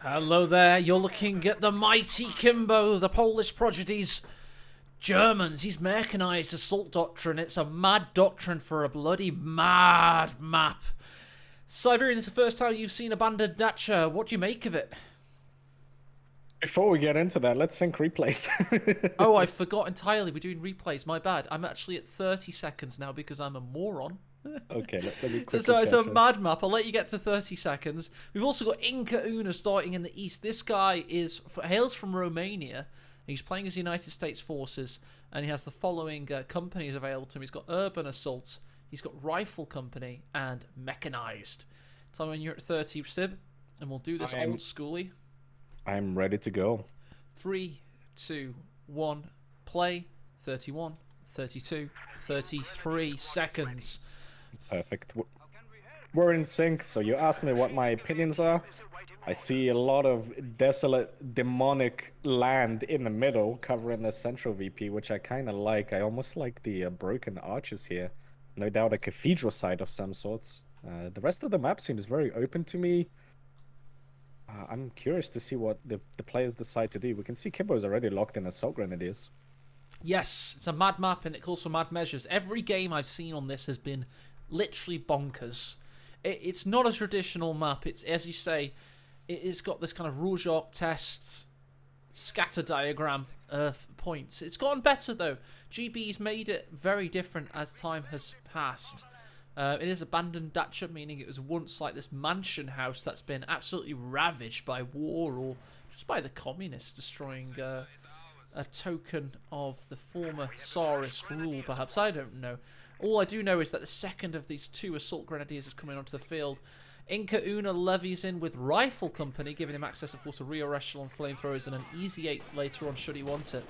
Hello there, you're looking at the mighty Kimbo, the Polish prodigy's Germans. He's mechanized assault doctrine. It's a mad doctrine for a bloody mad map. Siberian, it's the first time you've seen abandoned Dacha. What do you make of it? Before we get into that, let's sync replays. Oh, I forgot entirely. We're doing replays. My bad. I'm actually at 30 seconds now because I'm a moron. Okay, let me quickly So it's a catch up. mad map. I'll let you get to 30 seconds. We've also got Inca Una starting in the east. This guy hails from Romania. He's playing as United States Forces, and he has the following companies available to him. He's got Urban Assault, he's got Rifle Company, and Mechanized. Tell me when you're at 30, Sib, and we'll do this old schooly. I'm ready to go. 3, 2, 1, play. 31, 32, 33 seconds. Perfect. We're in sync, so you asked me what my opinions are. I see a lot of desolate, demonic land in the middle covering the central VP, which I kind of like. I almost like the broken arches here. No doubt a cathedral site of some sorts. The rest of the map seems very open to me. I'm curious to see what the players decide to do. We can see Kimbo's already locked in Assault Grenadiers. Yes, it's a mad map and it calls for mad measures. Every game I've seen on this has been literally bonkers. It's not a traditional map. It's, as you say, it's got this kind of Rouge Arc test scatter diagram points. It's gotten better though. GB's made it very different as time has passed. It is abandoned Dacha, meaning it was once like this mansion house that's been absolutely ravaged by war or just by the communists destroying a token of the former Tsarist rule, perhaps. I don't know. All I do know is that the second of these two assault grenadiers is coming onto the field. Inca Una levies in with Rifle Company, giving him access, of course, to rear echelon flamethrowers and an easy 8 later on should he want it.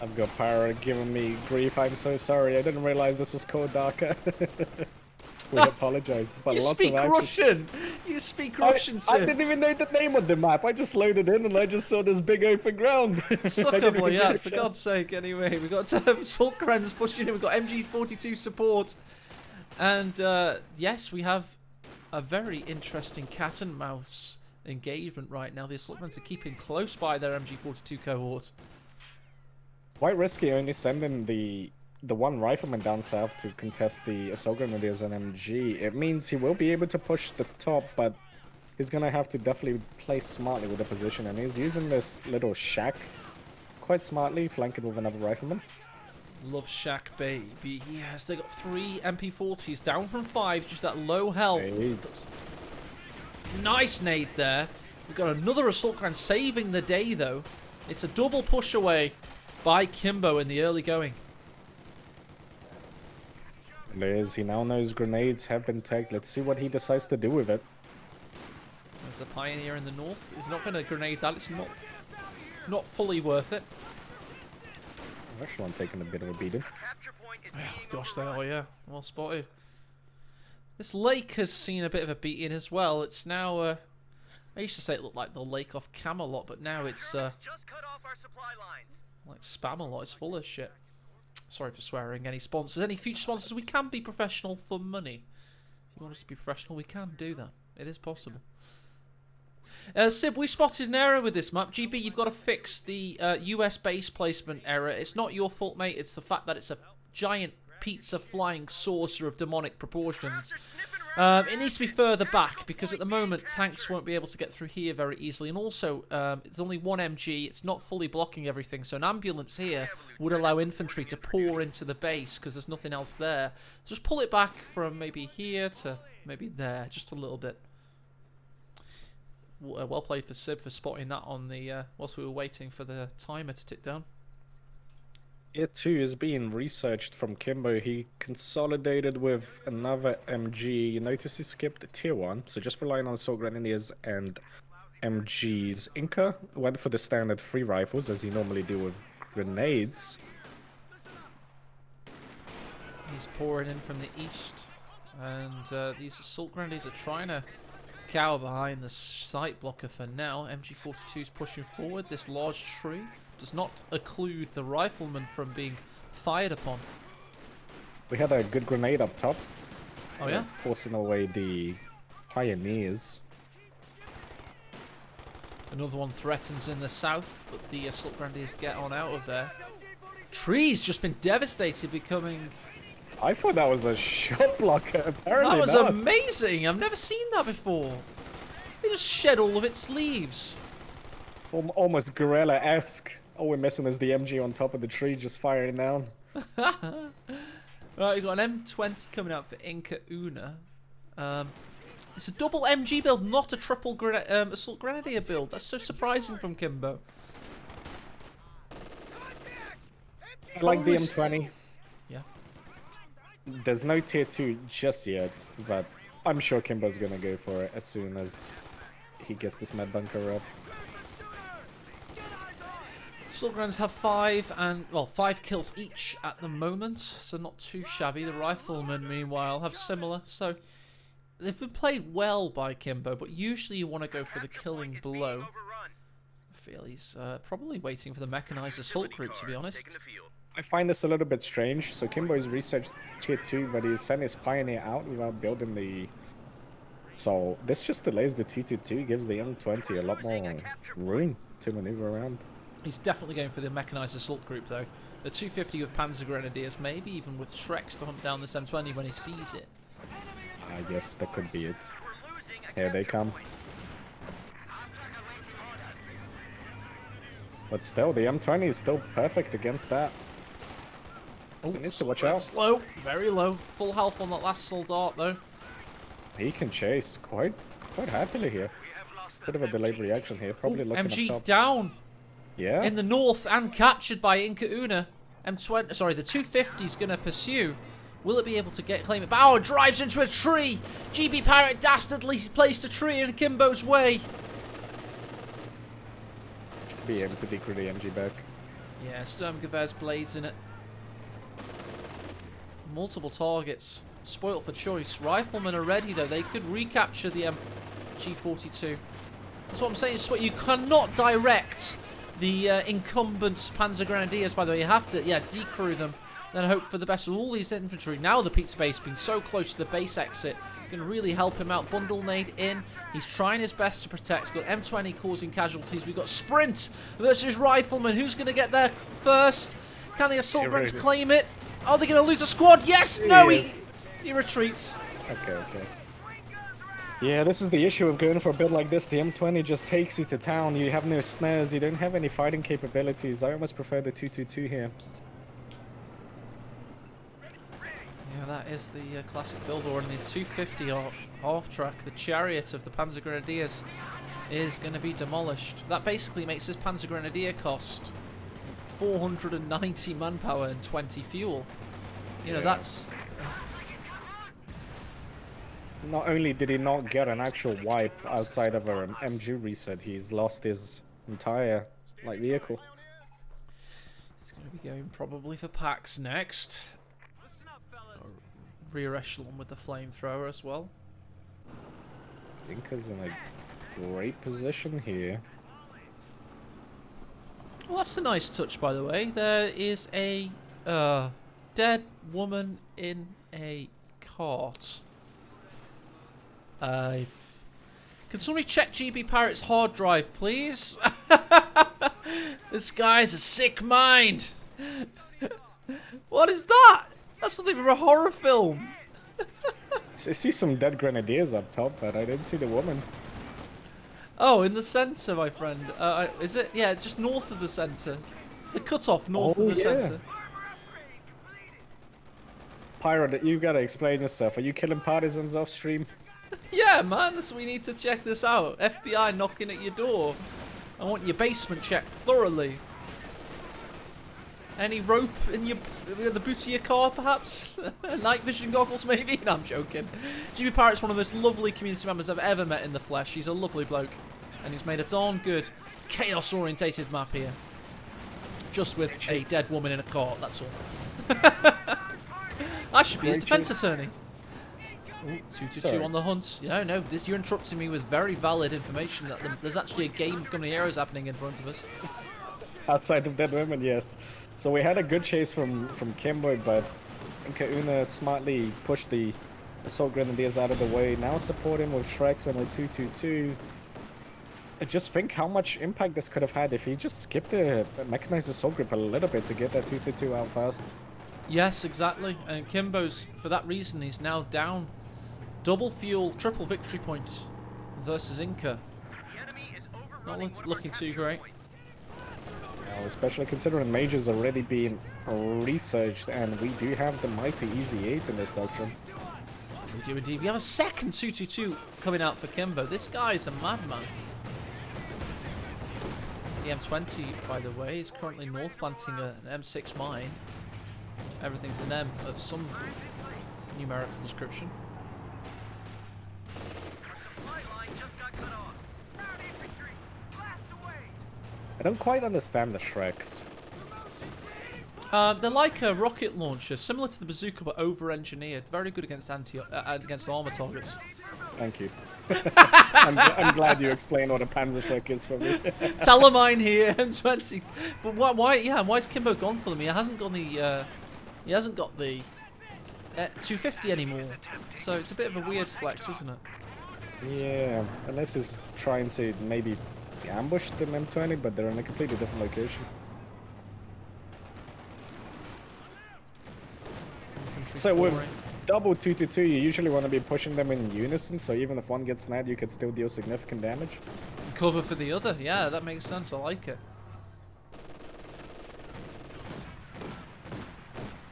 I've got Pyro giving me grief. I'm so sorry. I didn't realize this was called Darker. We apologize. But You lots speak of Russian! You speak Russian, sir! I didn't even know the name of the map. I just loaded in and I just saw this big open ground. Suckable, yeah, for God's sake, anyway. We've got Assault Grens pushing in, we've got MG42 support. And, yes, we have a very interesting cat and mouse engagement right now. The Assault Grens are keeping close by their MG42 cohort. Quite risky only sending the one rifleman down south to contest the Assault Grenadiers and MG. It means he will be able to push the top, but he's going to have to definitely play smartly with the position. And he's using this little shack quite smartly, flanking with another rifleman. Love Shack, baby. Yes, they got 3 MP40s, down from 5, just that low health. Nades. Nice nade there. We've got another Assault Gren saving the day, though. It's a double push away by Kimbo in the early going. There is. He now knows grenades have been tagged. Let's see what he decides to do with it. There's a Pioneer in the north. He's not going to grenade that. It's not fully worth it. Echelon taking a bit of a beating. Oh, gosh, they are, yeah. Well spotted. This lake has seen a bit of a beating as well. It's now, I used to say it looked like the lake off Camelot, but now it's, like Spamalot. It's full of shit. Sorry for swearing. Any sponsors, any future sponsors, we can be professional for money. If you want us to be professional, we can do that. It is possible. Sib, we spotted an error with this map. GB, you've got to fix the US base placement error. It's not your fault, mate. It's the fact that it's a giant pizza flying saucer of demonic proportions. It needs to be further back because at the moment tanks won't be able to get through here very easily. And also, it's only one MG. It's not fully blocking everything. So an ambulance here would allow infantry to pour into the base because there's nothing else there. So just pull it back from maybe here to maybe there, just a little bit. Well played for Sib for spotting that on the whilst we were waiting for the timer to tick down. It too is being researched from Kimbo. He consolidated with another MG. You notice he skipped tier 1, so just relying on Assault Grenadiers and MGs. Inca went for the standard 3 rifles as he normally do with grenades. He's pouring in from the east, and these Assault Grenadiers are trying to cower behind the sight blocker for now. MG42 is pushing forward. This large tree does not occlude the rifleman from being fired upon. We had a good grenade up top. Oh yeah? Forcing away the pioneers. Another one threatens in the south, but the assault grenadiers get on out of there. Tree's just been devastated, becoming... I thought that was a shot blocker. Apparently That was not. amazing! I've never seen that before. They just shed all of its leaves. Almost guerrilla-esque. All we're missing is the MG on top of the tree just firing down. Right, we've got an M20 coming out for Inca Una. It's a double MG build, not a triple assault grenadier build. That's so surprising from Kimbo. I like the M20. Yeah. There's no tier 2 just yet, but I'm sure Kimbo's gonna go for it as soon as he gets this med bunker up. Assault grenadiers have 5 kills each at the moment, so not too shabby. The riflemen, meanwhile, have similar. So they've been played well by Kimbo, but usually you want to go for the killing blow. I feel he's probably waiting for the mechanized assault group, to be honest. I find this a little bit strange. So Kimbo's researched tier 2, but he's sent his pioneer out without building the... So this just delays the 222, gives the M20 a lot more room to maneuver around. He's definitely going for the mechanized assault group, though. The 250 with Panzer Grenadiers, maybe even with Shreks to hunt down this M20 when he sees it. I guess that could be it. Here they come. But still, the M20 is still perfect against that. Oh, he needs to watch out. Low, very low. Full health on that last soldat, though. He can chase quite happily here. Bit of a delayed reaction here. Probably looking MG up top. down. Yeah. In the north and captured by Inca Una. M20, sorry, the 250 is going to pursue. Will it be able to claim it? Oh, it drives into a tree. GB Pirate dastardly placed a tree in Kimbo's way. Be able to decrew the MG back. Yeah, Sturmgewehr's blazing it. Multiple targets. Spoilt for choice. Riflemen are ready, though. They could recapture the G42. That's what I'm saying. You cannot direct the incumbent Panzer Grenadiers, by the way. You have to, decrew them. Then hope for the best with all these infantry. Now the pizza base being so close to the base exit can really help him out. Bundle nade in. He's trying his best to protect. We've got M20 causing casualties. We've got Sprint versus Rifleman. Who's going to get there first? Can the assault Brits claim it? Are they going to lose a squad? Yes! No! He retreats. Okay. Yeah, this is the issue of going for a build like this. The M20 just takes you to town. You have no snares. You don't have any fighting capabilities. I almost prefer the 222 here. Yeah, that is the classic build order. And the 250 half track, the chariot of the Panzer Grenadiers, is going to be demolished. That basically makes this Panzer Grenadier cost 490 manpower and 20 fuel. You know, that's... Not only did he not get an actual wipe outside of an MG reset, he's lost his entire vehicle. He's going to be going probably for Pax next. Rear echelon with the flamethrower as well. Inca's in a great position here. Well, that's a nice touch, by the way. There is a dead woman in a cart. Can somebody check GB Pirate's hard drive, please? This guy's a sick mind. What is that? That's something from a horror film. I see some dead grenadiers up top, but I didn't see the woman. Oh, in the centre, my friend. Is it? Yeah, just north of the centre. The cut-off north of the centre. Pirate, you gotta explain yourself. Are you killing partisans off stream? Yeah, man, that's we need to check this out. FBI knocking at your door. I want your basement checked thoroughly. Any rope in the boot of your car, perhaps? Night vision goggles, maybe? No, I'm joking. GB Pirate's one of the most lovely community members I've ever met in the flesh. He's a lovely bloke. And he's made a darn good chaos-orientated map here. Just with a dead woman in a cart, that's all. I should be his defense attorney. Ooh, 222 on the hunt. No, you're interrupting me with very valid information that there's actually a game of Company Heroes happening in front of us. Outside of dead women, yes. So we had a good chase from Kimbo, but Inca Una smartly pushed the Assault Grenadiers out of the way. Now support him with Shreks and a 222. I just think how much impact this could have had if he just skipped the mechanized assault group a little bit to get that 222 out fast. Yes, exactly. And Kimbo's, for that reason, he's now down. Double fuel, triple victory points versus Inca. Not looking too great. Well, especially considering Major's already been researched, and we do have the mighty Easy 8 in this doctrine. We do indeed. We have a second 222 coming out for Kimbo. This guy's a madman. The M20, by the way, is currently north planting an M6 mine. Everything's an M of some numerical description. I don't quite understand the Shreks. They're like a rocket launcher, similar to the bazooka but over-engineered. Very good against against armor targets. Thank you. I'm glad you explained what a Panzerschreck is for me. Talamine here, M20. But why? Yeah, why's Kimbo gone for them? He hasn't got the 250 anymore. So it's a bit of a weird flex, isn't it? Yeah, unless he's trying to maybe ambush the M20, but they're in a completely different location. So with double 222, you usually want to be pushing them in unison, so even if one gets snagged, you could still deal significant damage. Cover for the other, yeah, that makes sense. I like it.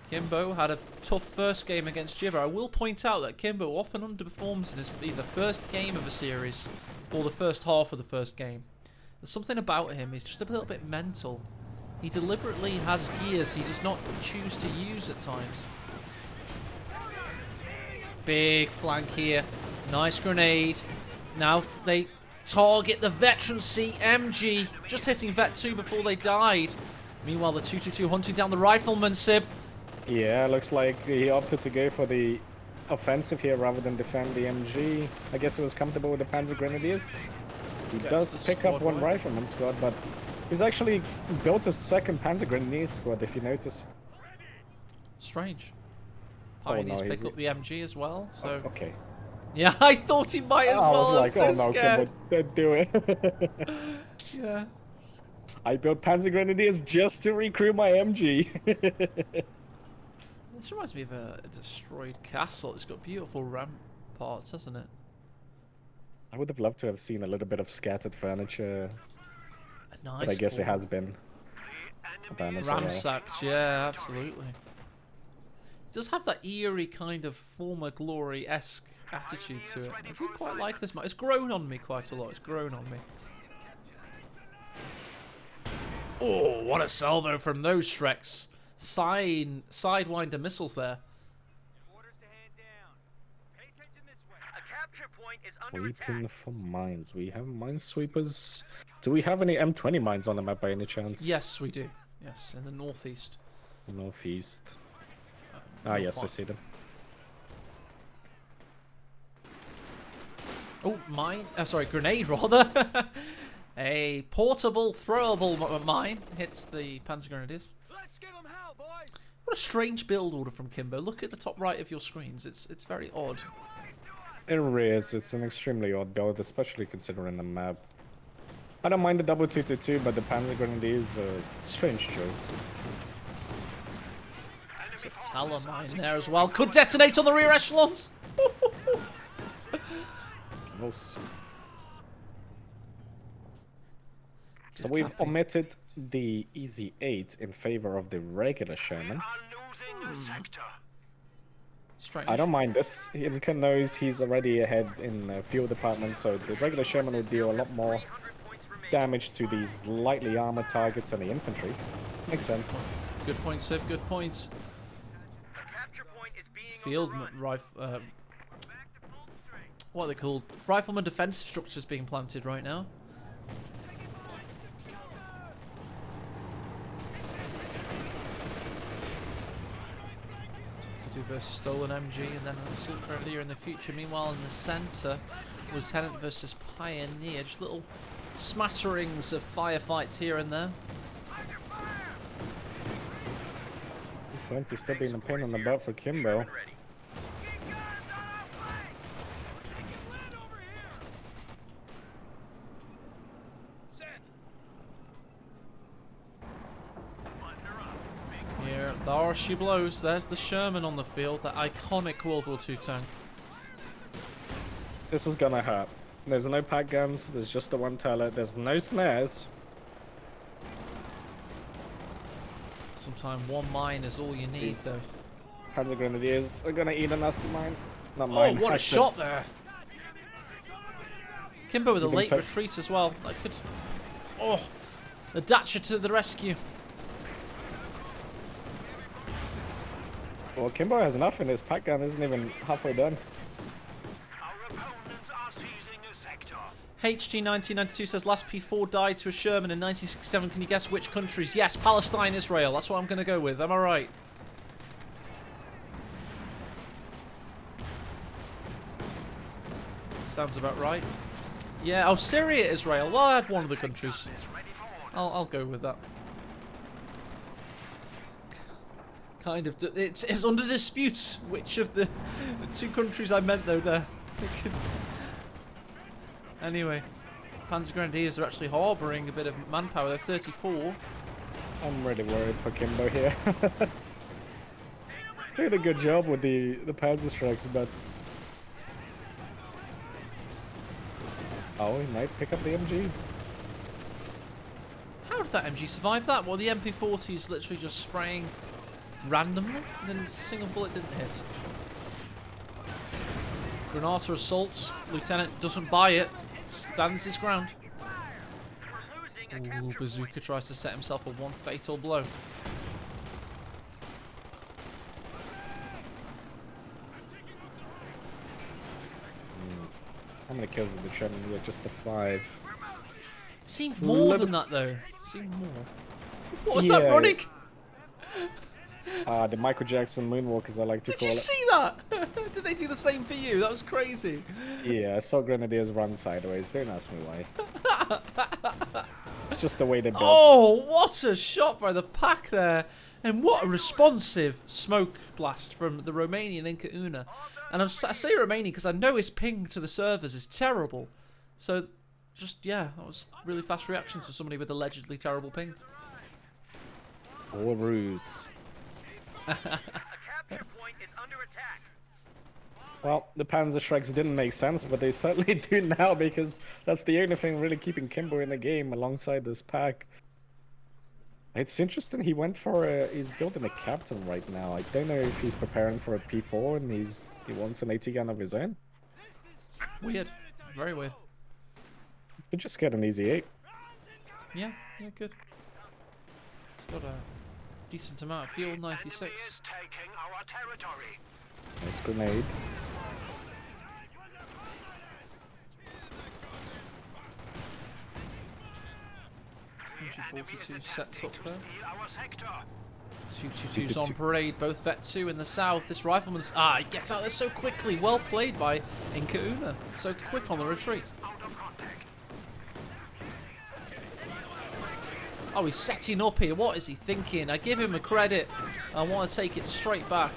Kimbo had a tough first game against Jibber. I will point out that Kimbo often underperforms in his either first game of a series or the first half of the first game. There's something about him, he's just a little bit mental. He deliberately has gears he does not choose to use at times. Big flank here. Nice grenade. Now they target the veteran CMG. Just hitting Vet 2 before they died. Meanwhile, the 222 hunting down the rifleman, Sib. Yeah, looks like he opted to go for the offensive here rather than defend the MG. I guess he was comfortable with the Panzer Grenadiers. He does pick up one rifleman squad, but he's actually built a second Panzer Grenadier squad, if you notice. Strange. Pioneers pick up the MG as well, so... Oh, okay. Yeah, I thought he might as well. I was like, oh no, Kimbo, don't do it. Yeah. I built Panzer Grenadiers just to recruit my MG. This reminds me of a destroyed castle. It's got beautiful ramparts, hasn't it? I would have loved to have seen a little bit of scattered furniture. Nice, but I guess it has been abandoned. Ramsacked, yeah, absolutely. It does have that eerie kind of former glory-esque attitude to it. I do quite like this. It's grown on me quite a lot. It's grown on me. Oh, what a salvo from those Shreks. Sidewinder missiles there. Sweeping for mines. We have minesweepers. Do we have any M20 mines on the map by any chance? Yes, we do. Yes, in the northeast. Northeast. Yes, I see them. Oh, mine. Sorry, grenade rather. A portable, throwable mine hits the Panzer Grenadiers. Let's give 'em hell, boys. What a strange build order from Kimbo. Look at the top right of your screens. It's very odd. It is. It's an extremely odd build, especially considering the map. I don't mind the double 222, but the Panzer Grenadiers are a strange choice. There's a Talon mine there as well. Could detonate on the rear echelons. Close. So we've omitted the Easy 8 in favor of the regular Sherman. Strange. I don't mind this. Inca knows he's already ahead in the fuel department, so the regular Sherman will deal a lot more damage to these lightly armored targets and the infantry. Makes sense. Good point, Siv. Good points. Field rifle. What are they called? Rifleman defensive structures being planted right now. Versus stolen MG, and then an assault grenadier in the future. Meanwhile, in the centre, lieutenant versus pioneer. Just little smatterings of firefights here and there. 20 still being a pain on the butt for Kimbo. Oh, she blows. There's the Sherman on the field, that iconic World War II tank. This is gonna hurt. There's no pack guns, there's just the one turret, there's no snares. Sometimes one mine is all you need, though. Panzer Grenadiers are gonna eat a nasty mine. Not Oh, mine. what a shot there! Kimbo with a late fa- retreat as well. That could... Oh, the Dacia to the rescue. Well, Kimbo has enough in his pack gun, isn't even halfway done. HG1992 says last P4 died to a Sherman in 1967. Can you guess which countries? Yes, Palestine, Israel. That's what I'm going to go with. Am I right? Sounds about right. Yeah, oh, Syria, Israel. Well, I had one of the countries. I'll go with that. Kind of. It's under dispute which of the two countries I meant, though, there. Anyway, Panzer Grenadiers are actually harbouring a bit of manpower. They're 34. I'm really worried for Kimbo here. He's doing a good job with the Panzer strikes, but... Oh, he might pick up the MG. How did that MG survive that? Well, the MP40 is literally just spraying randomly, and then a single bullet didn't hit. Granata assault. Lieutenant doesn't buy it. Stands his ground. Ooh, Bazooka tries to set himself a one fatal blow. How many kills did the Sherman get? Just the 5. It seemed more than that, though. It seemed more. What was that running? The Michael Jackson moonwalkers, I like to call it. Did you see that? Did they do the same for you? That was crazy. Yeah, I saw Grenadiers run sideways. Don't ask me why. It's just the way they built. Oh, what a shot by the pack there. And what a responsive smoke blast from the Romanian Inca Una. And I say Romanian because I know his ping to the servers is terrible. So, just, yeah, that was really fast reactions for somebody with allegedly terrible ping. All ruse. Well, the Panzer strikes didn't make sense, but they certainly do now because that's the only thing really keeping Kimbo in the game alongside this pack. It's interesting. He went for he's building a captain right now. I don't know if he's preparing for a P4 and he wants an AT gun of his own. Weird, very weird. Could just get an easy 8. Yeah, good. It's got a decent amount of fuel, 96. Nice grenade. MG42 sets up there. 222's on parade, both Vet 2 in the south. This rifleman's... he gets out there so quickly. Well played by Inca Una. So quick on the retreat. Oh, he's setting up here. What is he thinking? I give him a credit. I want to take it straight back.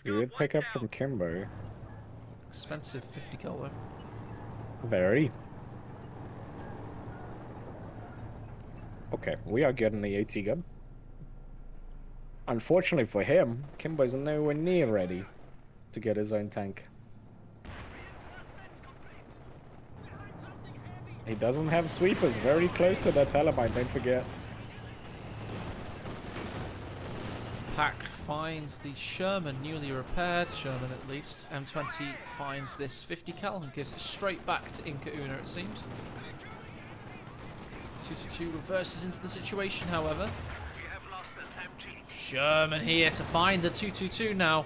Good pickup from Kimbo. Expensive 50 cal though. Very. Okay, we are getting the AT gun. Unfortunately for him, Kimbo's nowhere near ready to get his own tank. He doesn't have sweepers, very close to that Taliban, don't forget. Pack finds the Sherman, newly repaired Sherman at least. M20 finds this 50 cal and gives it straight back to Inca Una, it seems. 222 reverses into the situation, however. Sherman here to find the 222 now.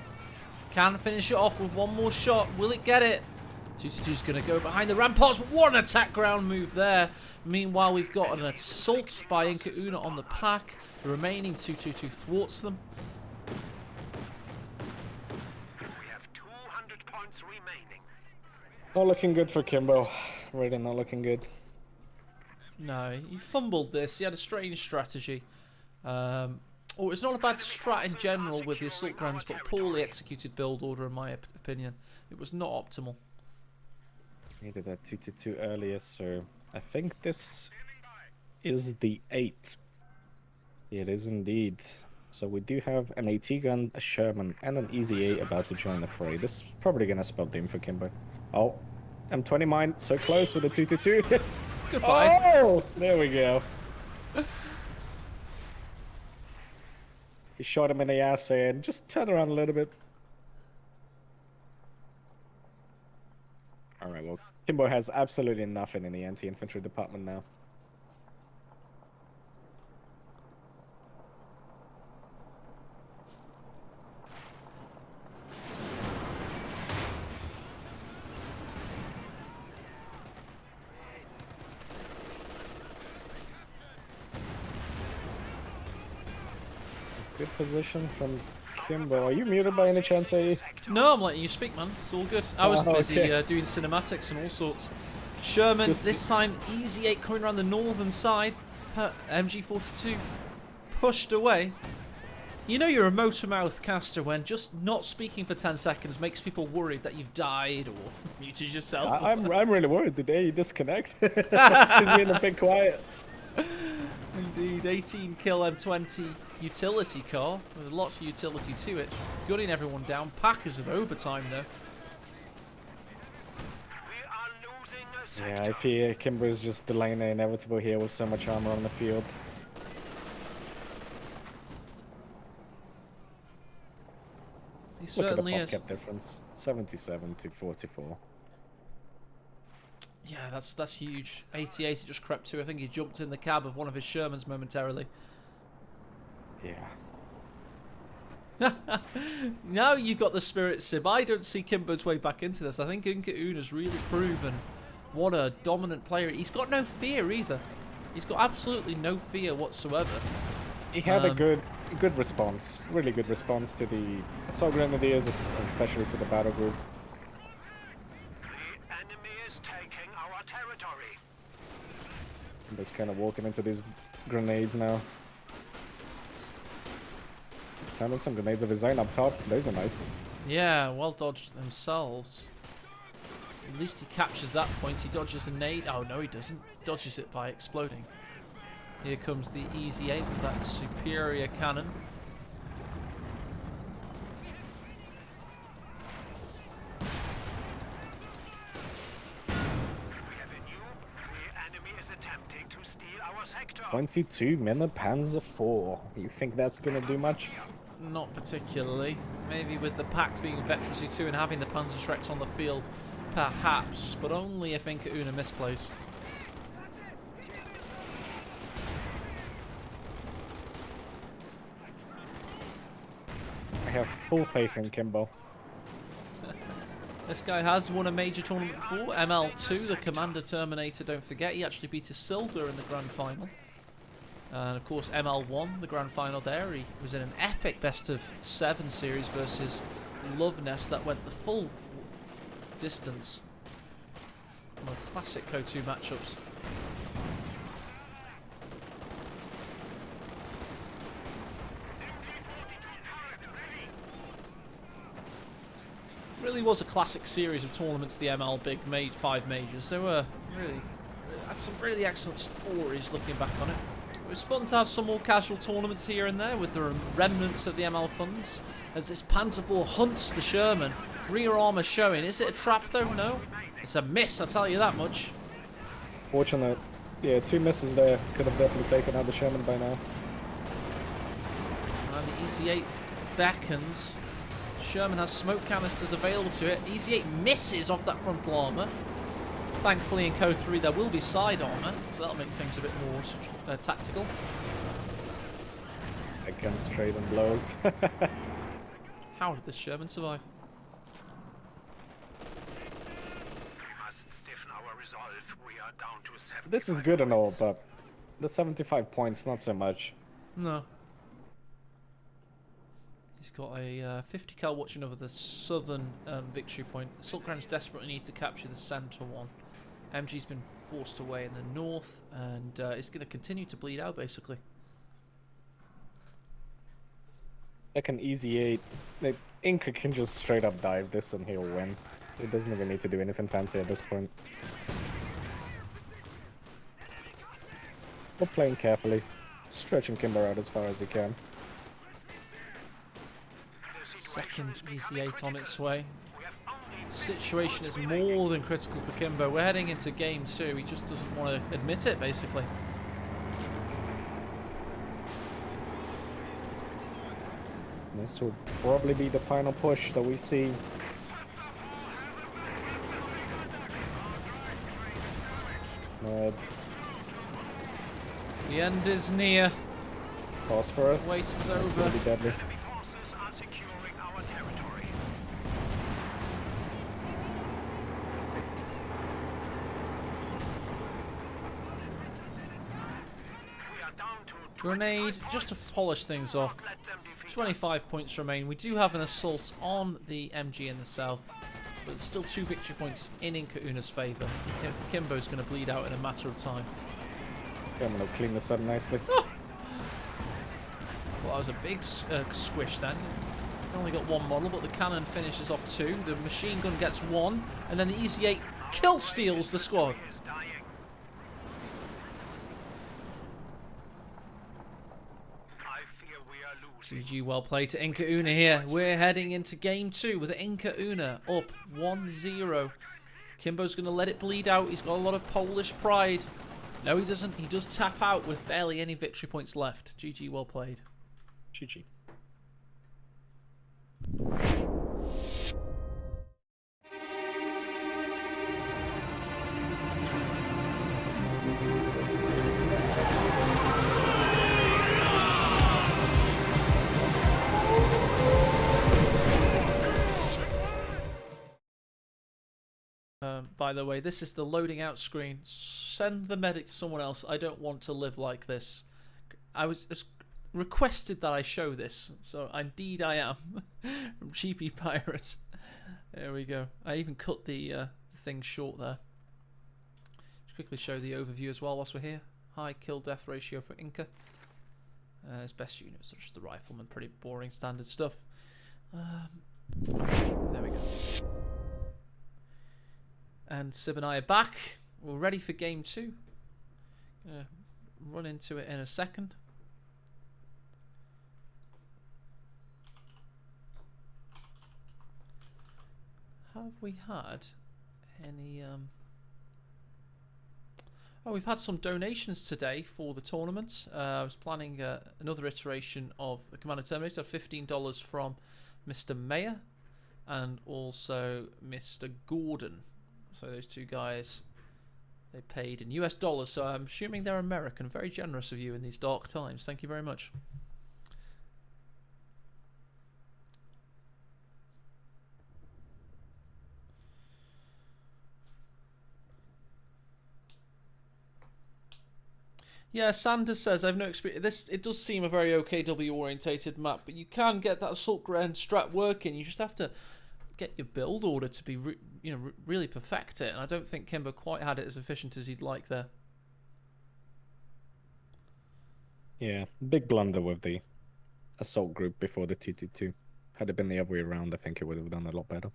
Can finish it off with one more shot. Will it get it? 222's going to go behind the ramparts. What an attack ground move there. Meanwhile, we've got an assault by Inca Una on the pack. The remaining 222 thwarts them. We have 200 points remaining. Not looking good for Kimbo. Really not looking good. No, he fumbled this. He had a strange strategy. It's not a bad strat in general with the assault grounds, but poorly executed build order in my opinion. It was not optimal. Needed that 222 earlier, so I think this is the 8. It is indeed. So we do have an AT gun, a Sherman, and an Easy 8 about to join the fray. This is probably gonna spell doom for Kimbo. Oh, M20 mine, so close with a 222. Goodbye. Oh, there we go. He shot him in the ass and just turn around a little bit. Alright, well, Kimbo has absolutely nothing in the anti-infantry department now. Good position from Kimbo. Are you muted by any chance, AE? No, I'm letting you speak, man. It's all good. I was busy okay. doing cinematics and all sorts. Sherman, this time, Easy 8 coming around the northern side. MG42 pushed away. You know you're a motor mouth caster when just not speaking for 10 seconds makes people worried that you've died or muted yourself. I'm really worried. Did AE disconnect? She's being a bit quiet. Indeed, 18 kill M20 utility car with lots of utility to it. Gunning everyone down. Packers of overtime though. We are losing a sector. Yeah, I fear Kimbo's just delaying the inevitable here with so much armor on the field. He Look at certainly the is. pop cap difference. 77 to 44. Yeah, that's huge. 88 he just crept to. I think he jumped in the cab of one of his Shermans momentarily. Yeah. Now you got the spirit, Sib. I don't see Kimbo's way back into this. I think Inka-un really proven what a dominant player. He's got no fear either. He's got absolutely no fear whatsoever. He had a good response. Really good response to the assault grenadiers, especially to the battle group. The enemy is taking our territory. Kimbo's kind of walking into these grenades now. Turning some grenades of his own up top. Those are nice. Yeah, well dodged themselves. At least he captures that point. He dodges a nade. Oh, no, he doesn't. Dodges it by exploding. Here comes the Easy 8 with that superior cannon. We have a nuke. The enemy is attempting to steal our sector. 22 minute Panzer IV. You think that's gonna do much? Not particularly. Maybe with the pack being Veterans 2 and having the Panzerschrecks on the field, perhaps, but only if Inka-un misplays. I have full faith in Kimbo. This guy has won a major tournament before. ML2, the Commander Terminator, don't forget, he actually beat Isildur in the Grand Final. And of course ML1, the Grand Final there, he was in an epic best of 7 series versus Love Nest that went the full distance. One of the classic KO2 matchups. Really was a classic series of tournaments, the ML Big 5 majors. They were had some really excellent stories looking back on it. It was fun to have some more casual tournaments here and there with the remnants of the ML funds. As this Panzer IV hunts the Sherman. Rear armour showing. Is it a trap though? No. It's a miss, I'll tell you that much. Fortunate. Yeah, 2 misses there. Could have definitely taken out the Sherman by now. And the Easy 8 beckons. Sherman has smoke canisters available to it. Easy 8 misses off that frontal armour. Thankfully in KO 3 there will be side armour, so that'll make things a bit more tactical. Against trade and blows. How did this Sherman survive? We must stiffen our resolve. We are down to 7. This is good and all, but the 75 points, not so much. No. He's got a 50 cal watching over the southern victory point. Assault Grounds desperately need to capture the centre one. MG's been forced away in the north, and it's going to continue to bleed out, basically. Like an Easy 8. Like, Inca can just straight up dive this and he'll win. It doesn't even need to do anything fancy at this point. We're playing carefully. Stretching Kimber out as far as he can. Second easy 8 on its way. Situation is more than critical for Kimbo. We're heading into game 2. He just doesn't want to admit it, basically. This will probably be the final push that we see. The end is near. Phosphorus. Wait is It's over. gonna be deadly. Enemy forces are securing our territory. We are down to Grenade, just to polish things off. let them defeat 25 points remain. We do have an assault on the MG in the south, but there's still 2 victory points in Inca Una's favour. Kimbo's going to bleed out in a matter of time. Okay, I'm gonna clean this up nicely. Thought that was a big squish then. We only got 1 model, but the cannon finishes off 2. The machine gun gets 1, and then the Easy 8 kill steals the squad. is dying. I fear we are losing. GG, well played to Inca Una here. We're heading into game 2 with Inca Una up 1-0. Kimbo's going to let it bleed out. He's got a lot of Polish pride. No, he doesn't. He does tap out with barely any victory points left. GG, well played. GG. By the way, this is the loading out screen. Send the medic to someone else. I don't want to live like this. I was requested that I show this, so indeed I am. From Cheapy Pirate. There we go. I even cut the thing short there. Just quickly show the overview as well whilst we're here. High kill death ratio for Inca. His best units such as the rifleman, pretty boring standard stuff. There we go. And Sib and I are back. We're ready for game 2. Run into it in a second. Have we had any Oh, we've had some donations today for the tournament. I was planning another iteration of the Commander Terminator. $15 from Mr. Mayer and also Mr. Gordon. So those 2 guys, they paid in US dollars, so I'm assuming they're American. Very generous of you in these dark times. Thank you very much. Yeah, Sanders says, I've no experience. It does seem a very OKW orientated map, but you can get that assault ground strat working. You just have to get your build order to be really perfect it, and I don't think Kimber quite had it as efficient as he'd like there. Yeah, big blunder with the assault group before the 222. Had it been the other way around, I think it would have done a lot better.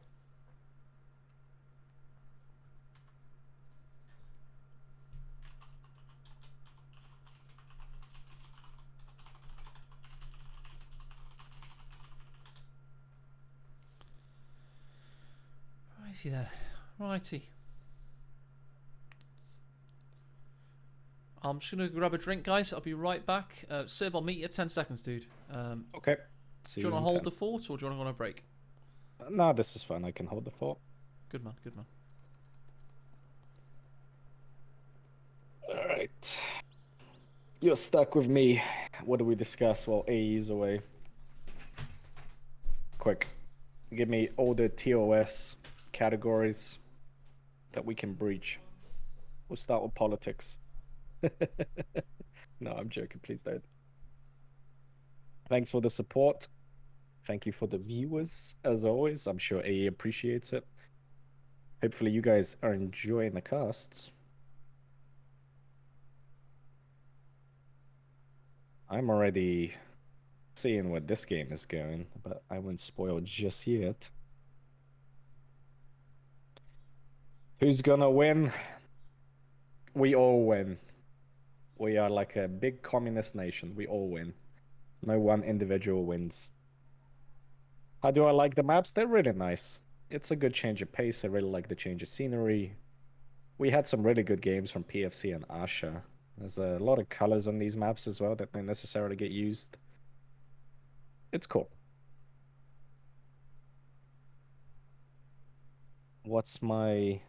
Righty then. Righty. I'm just going to grab a drink, guys. I'll be right back. Sib, I'll meet you in 10 seconds, dude. Okay. Do you want to hold the fort, or do you want to go on a break? No, this is fine. I can hold the fort. Good man, good man. Alright. You're stuck with me. What do we discuss while AE's away? Quick. Give me all the TOS categories that we can breach. We'll start with politics. No, I'm joking. Please don't. Thanks for the support. Thank you for the viewers, as always. I'm sure AE appreciates it. Hopefully you guys are enjoying the casts. I'm already seeing where this game is going, but I won't spoil just yet. Who's gonna win? We all win. We are like a big communist nation. We all win. No one individual wins. How do I like the maps? They're really nice. It's a good change of pace. I really like the change of scenery. We had some really good games from PFC and Asha. There's a lot of colors on these maps as well that don't necessarily get used. It's cool. What's my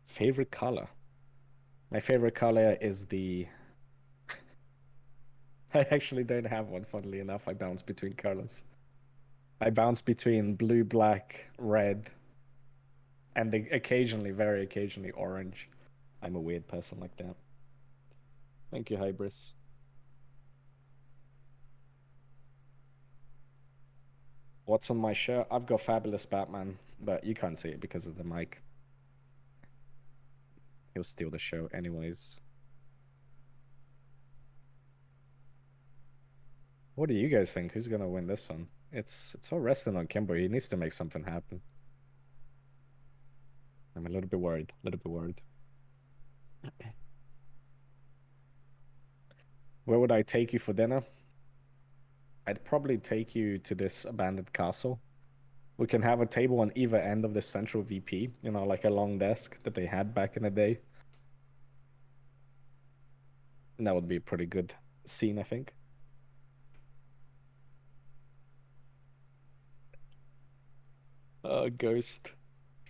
favorite color? My favorite color is the... I actually don't have one, funnily enough. I bounce between colors. I bounce between blue, black, red, and occasionally, very occasionally, orange. I'm a weird person like that. Thank you, Hybris. What's on my shirt? I've got Fabulous Batman, but you can't see it because of the mic. He'll steal the show anyways. What do you guys think? Who's gonna win this one? It's all resting on Kimbo. He needs to make something happen. I'm a little bit worried. A little bit worried. Where would I take you for dinner? I'd probably take you to this abandoned castle. We can have a table on either end of the central VP, you know, like a long desk that they had back in the day. And that would be a pretty good scene, I think. Ghost.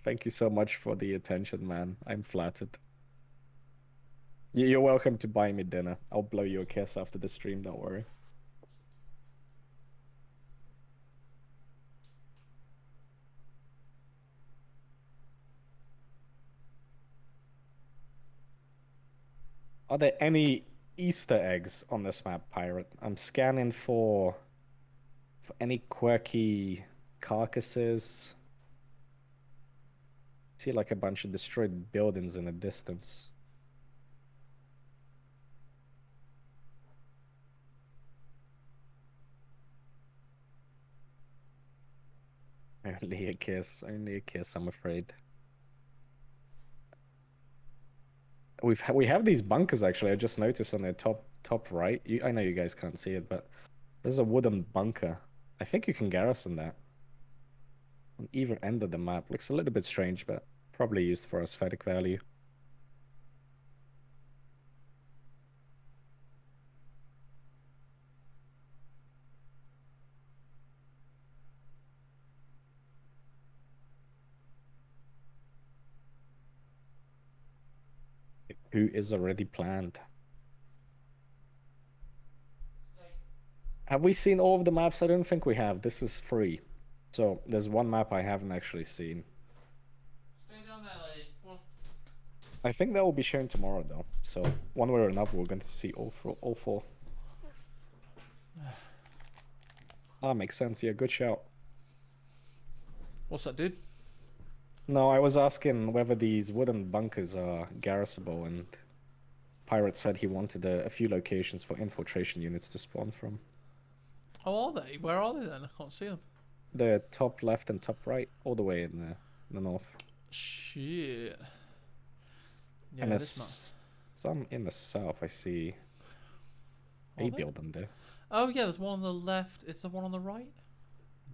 Thank you so much for the attention, man. I'm flattered. You're welcome to buy me dinner. I'll blow you a kiss after the stream, don't worry. Are there any Easter eggs on this map, Pirate? I'm scanning for any quirky carcasses. I see like a bunch of destroyed buildings in the distance. Only a kiss, I'm afraid. We have these bunkers actually. I just noticed on the top right. I know you guys can't see it, but there's a wooden bunker. I think you can garrison that on either end of the map. Looks a little bit strange, but probably used for aesthetic value. Who is already planned? Have we seen all of the maps? I don't think we have. This is free. So there's one map I haven't actually seen. Stay down there, lady. Come on. I think that will be shown tomorrow though. So one way or another, we're going to see all four. Ah, makes sense. Yeah, good shout. What's that, dude? No, I was asking whether these wooden bunkers are garrisonable, and Pirate said he wanted a few locations for infiltration units to spawn from. Oh, are they? Where are they then? I can't see them. The top left and top right, all the way in the north. Shit. Yeah, and this some in the south, I see a building there. Oh, yeah, there's one on the left. Is there one on the right?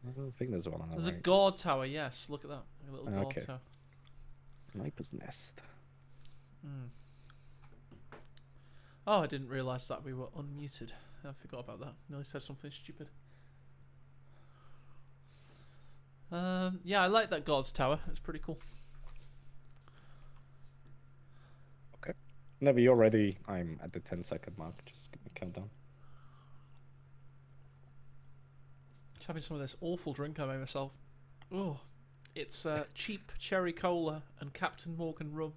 I don't think there's one on the There's right. a guard tower, yes. Look at that. A little guard tower. Sniper's nest. Oh, I didn't realise that we were unmuted. I forgot about that. Nearly said something stupid. Yeah, I like that guard's tower. It's pretty cool. Okay. Whenever you're ready, I'm at the 10-second mark. Just give me a countdown. Just having some of this awful drink I made myself. Oh, it's cheap cherry cola and Captain Morgan rum.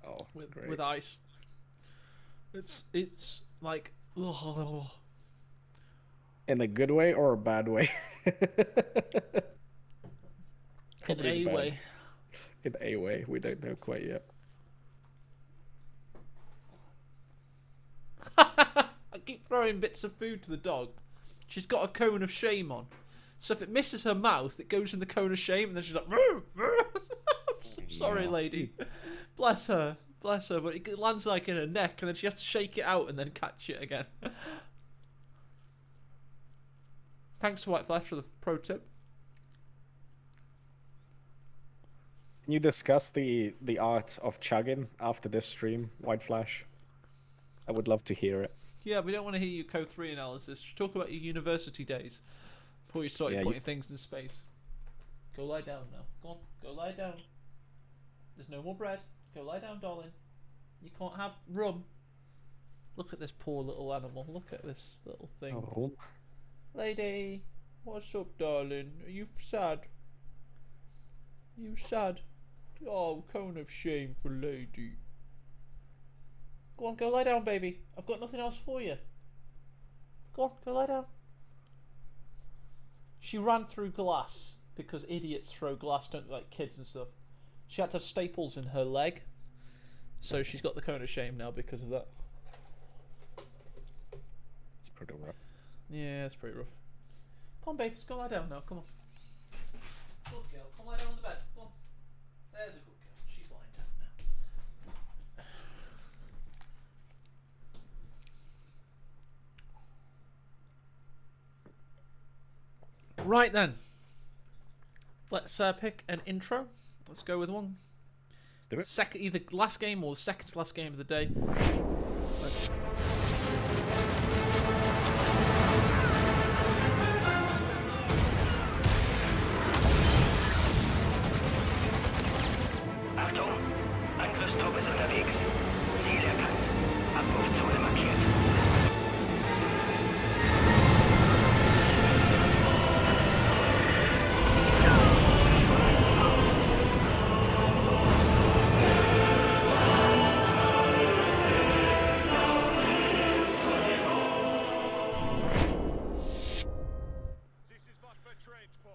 Oh, great. With ice. It's like oh. In a good way or a bad way? In a way. In a way, we don't know quite yet. I keep throwing bits of food to the dog. She's got a cone of shame on. So if it misses her mouth, it goes in the cone of shame, and then she's like, "Sorry, lady." Bless her. bless her, but it lands like in her neck, and then she has to shake it out and then catch it again. Thanks to White Flash for the pro tip. Can you discuss the art of chugging after this stream, White Flash? I would love to hear it. Yeah, we don't want to hear your Code 3 analysis. Talk about your university days before you started pointing things in space. Go lie down now. Go on, go lie down. There's no more bread. Go lie down, darling. You can't have rum. Look at this poor little animal. Look at this little thing. Oh. Lady, what's up, darling? Are you sad? You sad? Oh, cone of shame for lady. Go on, go lie down, baby. I've got nothing else for you. Go on, go lie down. She ran through glass because idiots throw glass, don't they, like kids and stuff. She had to have staples in her leg, so she's got the cone of shame now because of that. It's pretty rough. Yeah, it's pretty rough. Come on, babe, let's go lie down now. Come on. Good girl, come lie down on the bed. Come on. There's a good girl. She's lying down now. Right then. Let's pick an intro. Let's go with one. Let's do it. Either last game or the second to last game of the day. Achtung! Angriffstruppe ist unterwegs. Ziel erkannt. Abwurfzone markiert.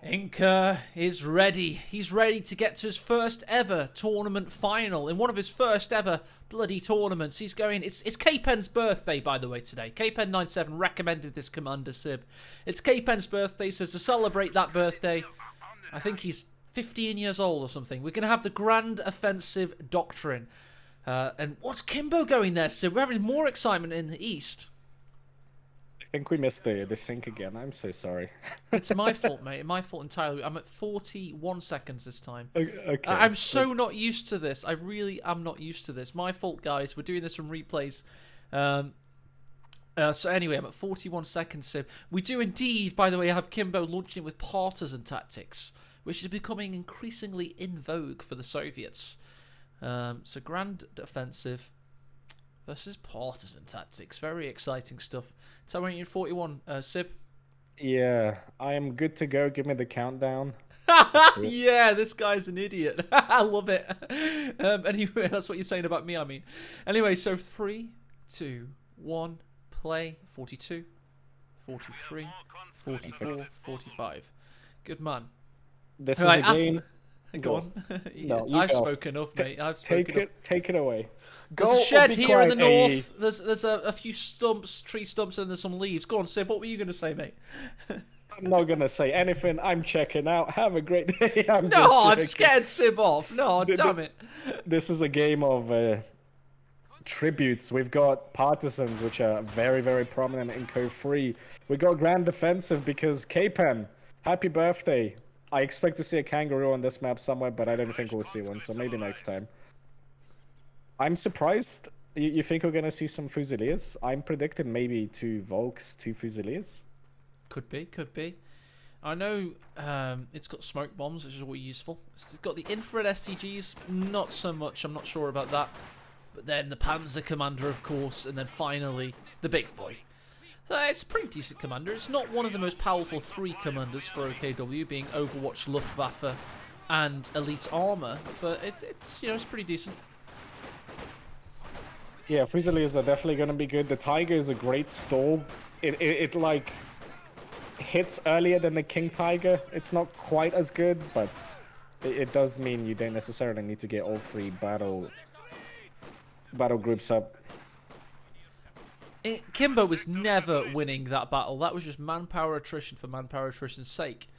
Inca is ready. He's ready to get to his first ever tournament final in one of his first ever bloody tournaments. He's going. It's K-Pen's birthday, by the way, today. K-Pen97 recommended this Commander Sib. It's K-Pen's birthday, so to celebrate that birthday, I think he's 15 years old or something. We're going to have the Grand Offensive Doctrine. And what's Kimbo going there, Sib? We're having more excitement in the East. I think we missed the sync again. I'm so sorry. It's my fault, mate. My fault entirely. I'm at 41 seconds this time. Okay. I'm so not used to this. I really am not used to this. My fault, guys. We're doing this from replays. So anyway, I'm at 41 seconds, Sim. We do indeed, by the way, have Kimbo launching it with partisan tactics, which is becoming increasingly in vogue for the Soviets. So Grand Offensive versus partisan tactics. Very exciting stuff. So when you're 41, Sib? Yeah, I am good to go. Give me the countdown. Yeah, this guy's an idiot. I love it. Anyway, that's what you're saying about me, I mean. Anyway, so 3, 2, 1, play. 42, 43, 44, 45. Good man. This is a game. Go on. No, I've go. spoken enough, mate. I've spoken Take it away. There's a shed here in the north. There's a few stumps, tree stumps, and there's some leaves. Go on, Sib. What were you going to say, mate? I'm not gonna say anything. I'm checking out. Have a great day. I'm scared Sib off. No, damn it. This is a game of tributes. We've got partisans, which are very, very prominent in Code 3. We got Grand Defensive because K-Pen, happy birthday. I expect to see a kangaroo on this map somewhere, but I don't think we'll see one, so maybe next time. I'm surprised. You think we're gonna see some Fusiliers? I'm predicting maybe 2 Volks, 2 Fusiliers. Could be. I know it's got smoke bombs, which is always useful. It's got the infrared STGs, not so much. I'm not sure about that. But then the Panzer Commander, of course, and then finally the big boy. So it's a pretty decent commander. It's not one of the most powerful 3 commanders for OKW, being Overwatch, Luftwaffe, and Elite Armor, but it's it's pretty decent. Yeah, Fusiliers are definitely gonna be good. The Tiger is a great stall. It like hits earlier than the King Tiger. It's not quite as good, but it does mean you don't necessarily need to get all 3 battle groups up. Kimbo was never winning that battle. That was just manpower attrition for manpower attrition's sake.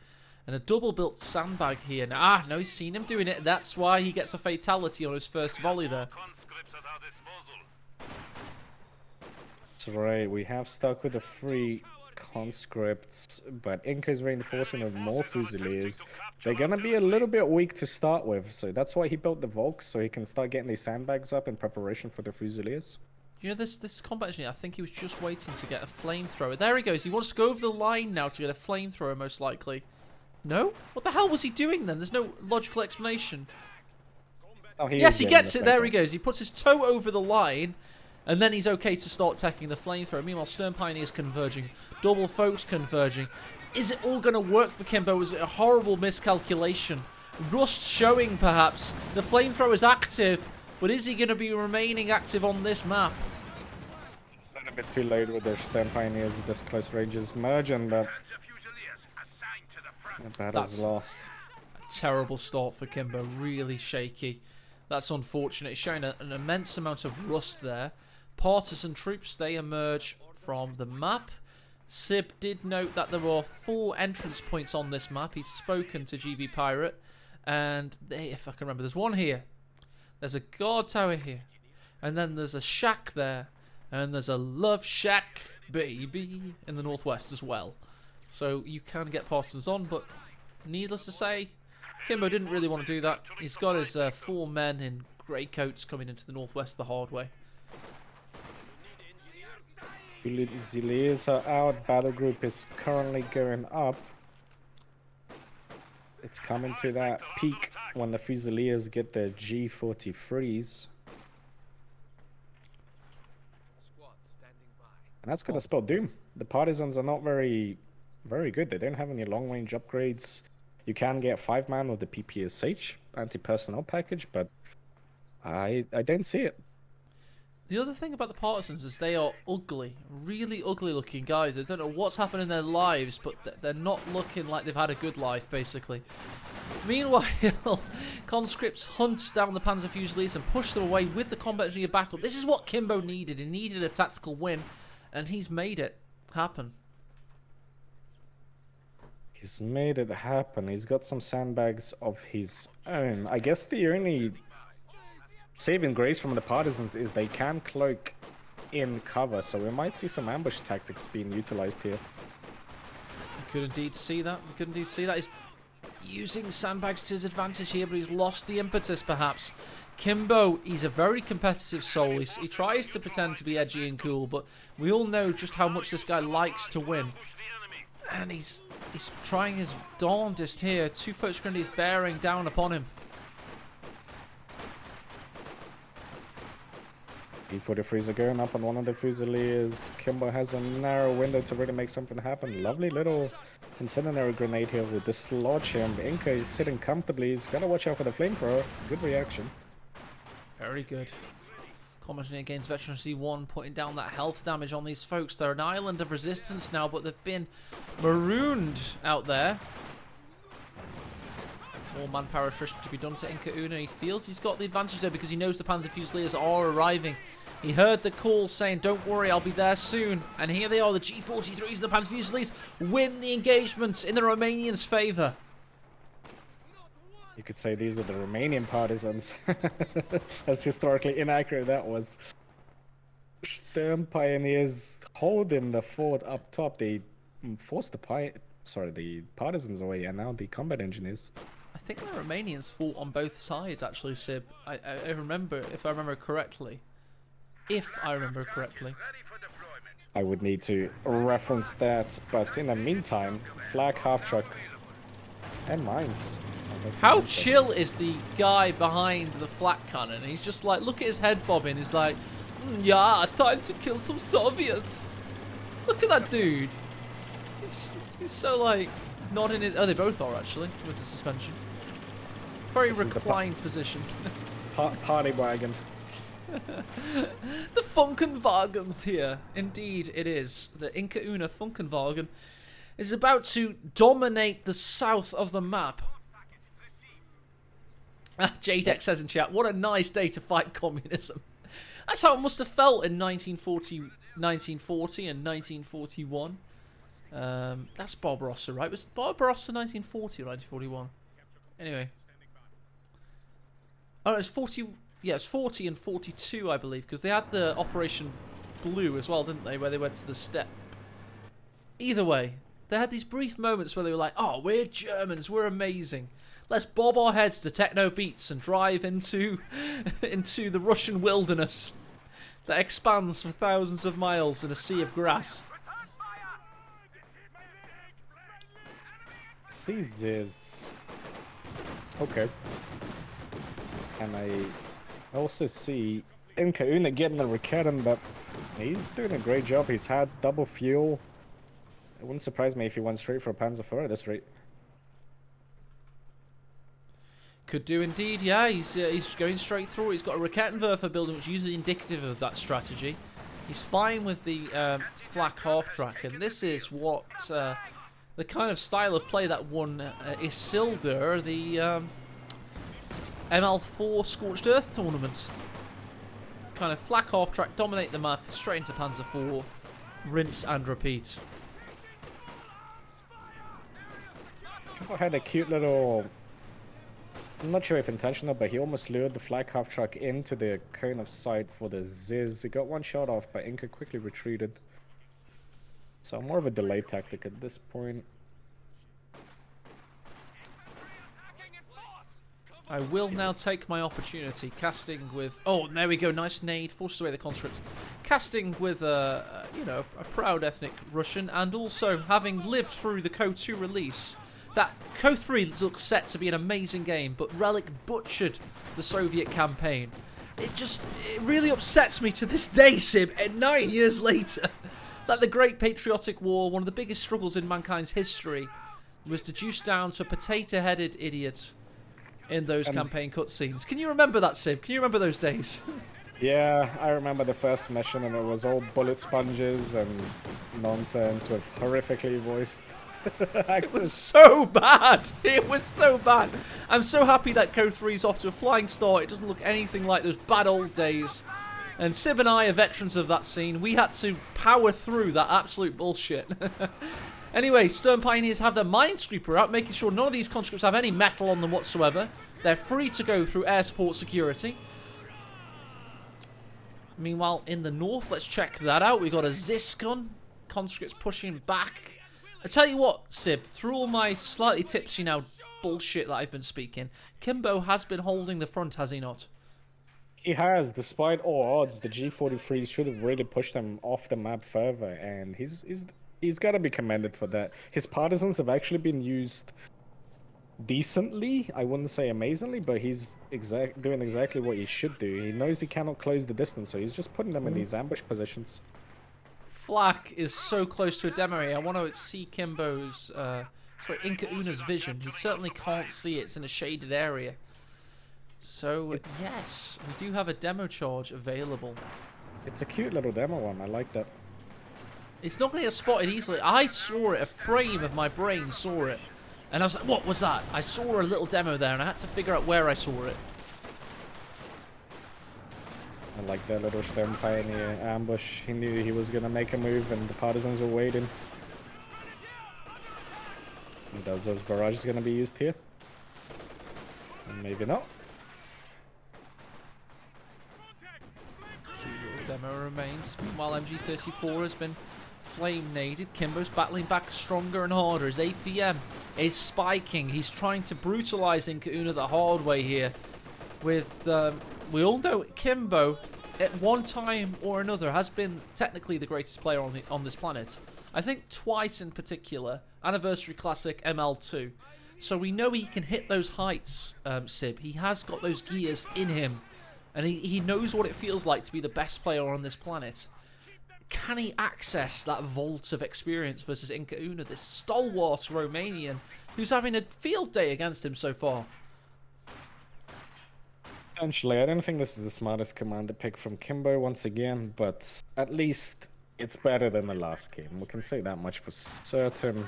And a double built sandbag here. No, he's seen him doing it. That's why he gets a fatality on his first volley there. ships at our disposal. That's right, we have stuck with the 3 conscripts, but Inca is reinforcing with more Fusiliers. They're gonna be a little bit weak to start with, so that's why he built the Volks, so he can start getting these sandbags up in preparation for the Fusiliers. You know, this combat engineer, I think he was just waiting to get a flamethrower. There he goes. He wants to go over the line now to get a flamethrower, most likely. No? What the hell was he doing then? There's no logical explanation. Oh, Yes, he gets it. There he goes. He puts his toe over the line, and then he's okay to start taking the flamethrower. Meanwhile, Stern Pioneer's converging. Double Folks converging. Is it all going to work for Kimbo? Was it a horrible miscalculation? Rust showing, perhaps. The flamethrower is active, but is he going to be remaining active on this map? A bit too late with their Stern Pioneers at this close ranges merging, but the battle's lost. A terrible start for Kimbo. Really shaky. That's unfortunate. It's showing an immense amount of rust there. Partisan troops, they emerge from the map. Sib did note that there were 4 entrance points on this map. He's spoken to GB Pirate. And if I can remember, there's one here. There's a guard tower here. And then there's a shack there. And there's a love shack, baby, in the northwest as well. So you can get partisans on, but needless to say, Kimbo didn't really want to do that. He's got his 4 men in grey coats coming into the northwest the hard way. Fusiliers are out. Battle group is currently going up. It's coming to that peak when the Fusiliers get their G43s. And that's going to spell doom. The partisans are not very good. They don't have any long-range upgrades. You can get 5-man with the PPSH anti-personnel package, but I don't see it. The other thing about the partisans is they are ugly, really ugly looking guys. I don't know what's happened in their lives, but they're not looking like they've had a good life, basically. Meanwhile, conscripts hunt down the Panzer Fusiliers and push them away with the combat engineer backup. This is what Kimbo needed. He needed a tactical win, and he's made it happen. He's made it happen. He's got some sandbags of his own. I guess the only saving grace from the partisans is they can cloak in cover, so we might see some ambush tactics being utilized here. We could indeed see that. We could indeed see that. He's using sandbags to his advantage here, but he's lost the impetus, perhaps. Kimbo, he's a very competitive soul. He tries to pretend to be edgy and cool, but we all know just how much this guy likes to win. And he's trying his darndest here. 2 Folks Grenadiers bearing down upon him. E43s are going up on one of the Fusiliers. Kimbo has a narrow window to really make something happen. Lovely little incendiary grenade here with dislodge him. Inca is sitting comfortably. He's got to watch out for the flamethrower. Good reaction. Very good. Commenting against Veteran C1, putting down that health damage on these folks. They're an island of resistance now, but they've been marooned out there. More manpower attrition to be done to Inca Una. He feels he's got the advantage there because he knows the Panzer Fusiliers are arriving. He heard the call saying, don't worry, I'll be there soon. And here they are, the G43s and the Panzer Fusiliers win the engagement in the Romanians' favour. You could say these are the Romanian partisans. As historically inaccurate that was. Stern Pioneers holding the fort up top. They forced the partisans away, and now the combat engineers. I think the Romanians fought on both sides, actually, Sib. I remember, if I remember correctly. I would need to reference that, but in the meantime, flak, half-truck, and mines. How chill is the guy behind the flak cannon? He's just like, look at his head bobbing. He's like, yeah, time to kill some Soviets. Look at that dude. He's so like, not in his... Oh, they both are, actually, with the suspension. Very reclined position. Party wagon. The Funkenwagen's here. Indeed, it is. The Inca Una Funkenwagen is about to dominate the south of the map. JDeck says in chat, what a nice day to fight communism. That's how it must have felt in 1940 and 1941. That's Barbarossa, right? Was Barbarossa 1940 or 1941? Anyway. Oh, it's 40... Yeah, it's 40 and 42, I believe, because they had the Operation Blue as well, didn't they, where they went to the steppe. Either way, they had these brief moments where they were like, oh, we're Germans, we're amazing. Let's bob our heads to techno beats and drive into the Russian wilderness that expands for thousands of miles in a sea of grass. Sees is okay, and I also see aecohmatt getting the Raketen, but he's doing a great job. He's had double fuel. It wouldn't surprise me if he went straight for a Panzer IV at this rate. Could do indeed, yeah. He's going straight through. He's got a Raketenwerfer building, which is usually indicative of that strategy. He's fine with the flak half-track, and this is what the kind of style of play that won Isildur the ML4 Scorched Earth tournament. Kind of flak half-track, dominate the map, straight into Panzer IV, rinse and repeat. Had a cute little, I'm not sure if intentional, but he almost lured the flak half-track into the cone of sight for the Ziz. He got one shot off, but Inca quickly retreated. So more of a delay tactic at this point. I will now take my opportunity, casting with... Oh, there we go, nice nade, forces away the conscripts. Casting with a proud ethnic Russian, and also having lived through the Co-2 release. That Co-3 looks set to be an amazing game, but Relic butchered the Soviet campaign. It really upsets me to this day, Sib, and 9 years later, that the Great Patriotic War, one of the biggest struggles in mankind's history, was reduced down to a potato-headed idiot in those campaign cutscenes. Can you remember that, Sib? Can you remember those days? Yeah, I remember the first mission, and it was all bullet sponges and nonsense with horrifically voiced actors. It was so bad. It was so bad. I'm so happy that Co-3 is off to a flying start. It doesn't look anything like those bad old days. And Sib and I are veterans of that scene. We had to power through that absolute bullshit. Anyway, Stern Pioneers have their Minesweeper out, making sure none of these conscripts have any metal on them whatsoever. They're free to go through air support security. Meanwhile, in the north, let's check that out. We've got a Ziskon. Conscripts pushing back. I tell you what, Sib, through all my slightly tipsy now bullshit that I've been speaking, Kimbo has been holding the front, has he not? He has, despite all odds. The G43s should have really pushed him off the map further, and he's got to be commended for that. His partisans have actually been used decently. I wouldn't say amazingly, but he's doing exactly what he should do. He knows he cannot close the distance, so he's just putting them in these ambush positions. Flak is so close to a demo area. I want to see Kimbo's, aecohmatt's vision. He certainly can't see it. It's in a shaded area. So, yes, we do have a demo charge available. It's a cute little demo one. I like that. It's not going to get spotted easily. I saw it. A frame of my brain saw it. And I was like, what was that? I saw a little demo there, and I had to figure out where I saw it. I like that little Stern Pioneer ambush. He knew he was going to make a move, and the partisans were waiting. And those barrages going to be used here? Maybe not. Demo remains. Meanwhile, MG34 has been flame-naded. Kimbo's battling back stronger and harder. His 8VM is spiking. He's trying to brutalize aecohmatt the hard way here. With we all know Kimbo, at one time or another, has been technically the greatest player on this planet. I think twice in particular. Anniversary Classic, ML2. So we know he can hit those heights, Sib. He has got those gears in him. And he knows what it feels like to be the best player on this planet. Can he access that vault of experience versus aecohmatt, this stalwart Romanian, who's having a field day against him so far? Essentially, I don't think this is the smartest commander pick from Kimbo once again, but at least it's better than the last game. We can say that much for certain.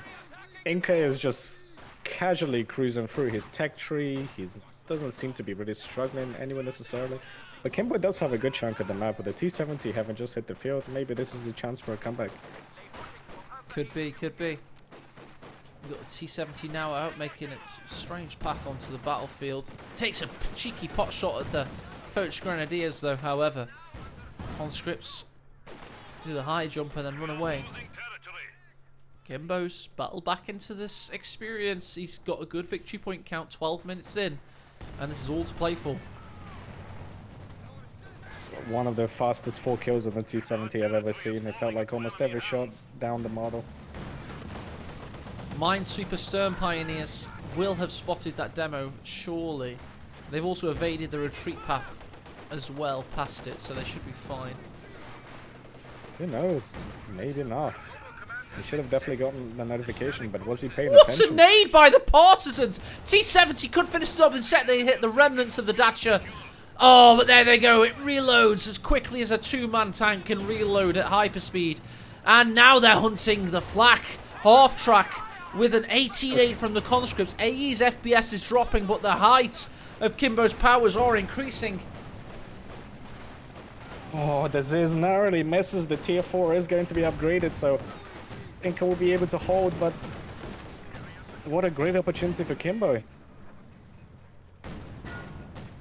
Inca is just casually cruising through his tech tree. He doesn't seem to be really struggling anywhere necessarily. But Kimbo does have a good chunk of the map. With the T-70 having just hit the field, maybe this is a chance for a comeback. Could be, could be. We've got the T-70 now out, making its strange path onto the battlefield. Takes a cheeky pot shot at the Foch Grenadiers, though, however. Conscripts do the high jump and then run away. Kimbo's battled back into this experience. He's got a good victory point count, 12 minutes in. And this is all to play for. It's one of the fastest 4 kills in the T-70 I've ever seen. It felt like almost every shot down the model. Minesweeper Stern Pioneers will have spotted that demo, surely. They've also evaded the retreat path as well past it, so they should be fine. Who knows? Maybe not. He should have definitely gotten the notification, but was he paying What attention? a nade by the partisans! T-70 could finish it up, instead they hit the remnants of the Dacia. Oh, but there they go. It reloads as quickly as a 2-man tank can reload at hyperspeed. And now they're hunting the flak half-track with an 18-8 from the conscripts. AE's FPS is dropping, but the height of Kimbo's powers are increasing. Oh, the Ziz narrowly misses. The tier 4 is going to be upgraded, so Inca will be able to hold, but what a great opportunity for Kimbo.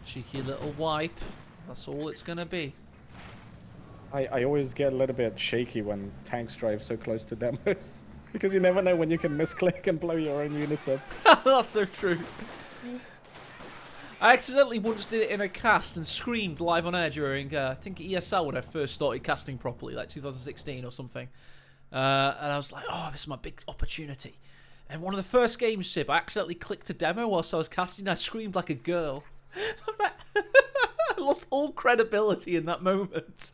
Cheeky little wipe. That's all it's going to be. I always get a little bit shaky when tanks drive so close to demos. Because you never know when you can misclick and blow your own units up. That's so true. I accidentally once did it in a cast and screamed live on air during, I think ESL when I first started casting properly, like 2016 or something. And I was like, oh, this is my big opportunity. And one of the first games, Sib, I accidentally clicked a demo whilst I was casting and I screamed like a girl. I lost all credibility in that moment.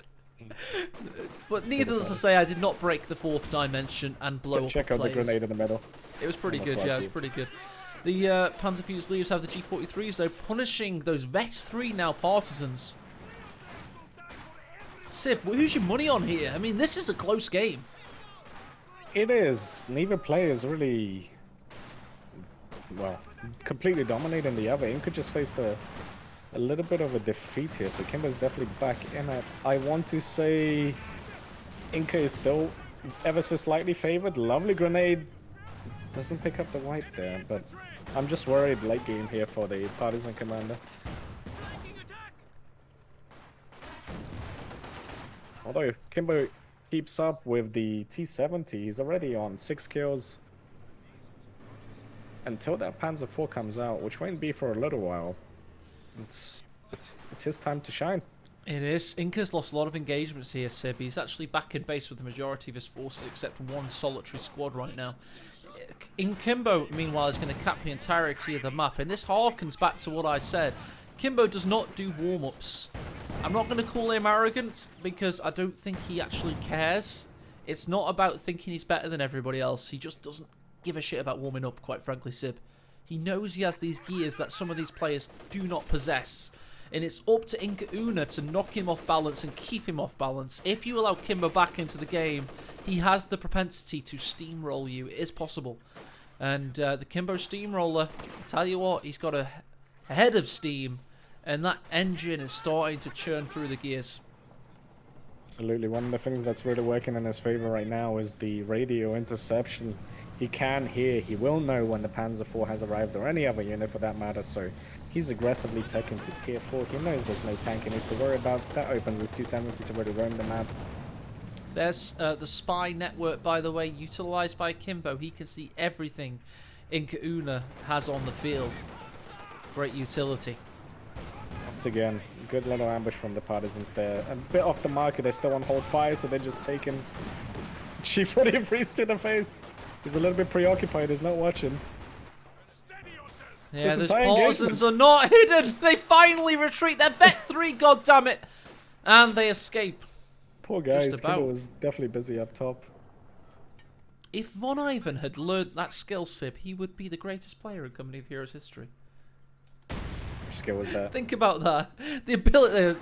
But needless to say, I did not break the 4th dimension and blow up Check out the players. grenade in the middle. It was pretty good, yeah, it was pretty good. The Panzer Fusiliers have the G43s, though, punishing those Vet 3 now partisans. Sib, who's your money on here? I mean, this is a close game. It is. Neither player is really, well, completely dominating the other. Inca just faced a little bit of a defeat here, so Kimbo's definitely back in it. I want to say Inca is still ever so slightly favored. Lovely grenade. Doesn't pick up the wipe there, but I'm just worried late game here for the partisan commander. Although Kimbo keeps up with the T-70, he's already on 6 kills. Until that Panzer IV comes out, which won't be for a little while. It's his time to shine. It is. Inca's lost a lot of engagements here, Sib. He's actually back in base with the majority of his forces except one solitary squad right now. Kimbo, meanwhile, is going to cap the entirety of the map, and this harkens back to what I said. Kimbo does not do warm-ups. I'm not going to call him arrogant, because I don't think he actually cares. It's not about thinking he's better than everybody else. He just doesn't give a shit about warming up, quite frankly, Sib. He knows he has these gears that some of these players do not possess. And it's up to Inca Una to knock him off balance and keep him off balance. If you allow Kimbo back into the game, he has the propensity to steamroll you. It is possible. And the Kimbo steamroller, I tell you what, he's got a head of steam. And that engine is starting to churn through the gears. Absolutely. One of the things that's really working in his favor right now is the radio interception. He can hear, he will know when the Panzer IV has arrived, or any other unit for that matter, so he's aggressively taking to tier 4. He knows there's no tank he needs to worry about. That opens his T-70 to really roam the map. There's the spy network, by the way, utilized by Kimbo. He can see everything Inca Una has on the field. Great utility. Once again, good little ambush from the partisans there. A bit off the market, they're still on hold fire, so they're just taking G43s to the face. He's a little bit preoccupied, he's not watching. Yeah, those partisans are not hidden. They finally retreat. They're Vet 3, goddammit. And they escape. Poor guys, Kimbo was definitely busy up top. If Von Ivan had learned that skill, Sib, he would be the greatest player in Company of Heroes history. Which skill was that? Think about that. The ability...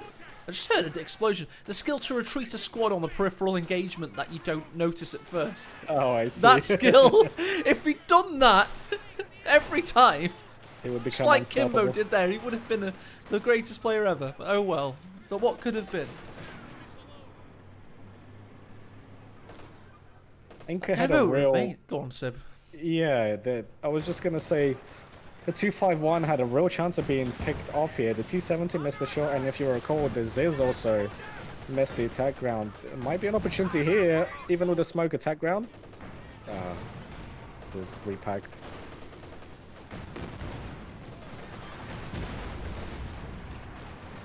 I just heard an explosion. The skill to retreat a squad on the peripheral engagement that you don't notice at first. Oh, I see. That skill, if he'd done that every time, he would become just like unstoppable. Kimbo did there, he would have been the greatest player ever. But oh well. But what could have been? Inca had a real... Go on, Sib. Yeah, I was just going to say, The 251 had a real chance of being picked off here. The T70 missed the shot, and if you recall, the Ziz also missed the attack ground. It might be an opportunity here, even with the smoke attack ground. This is repacked.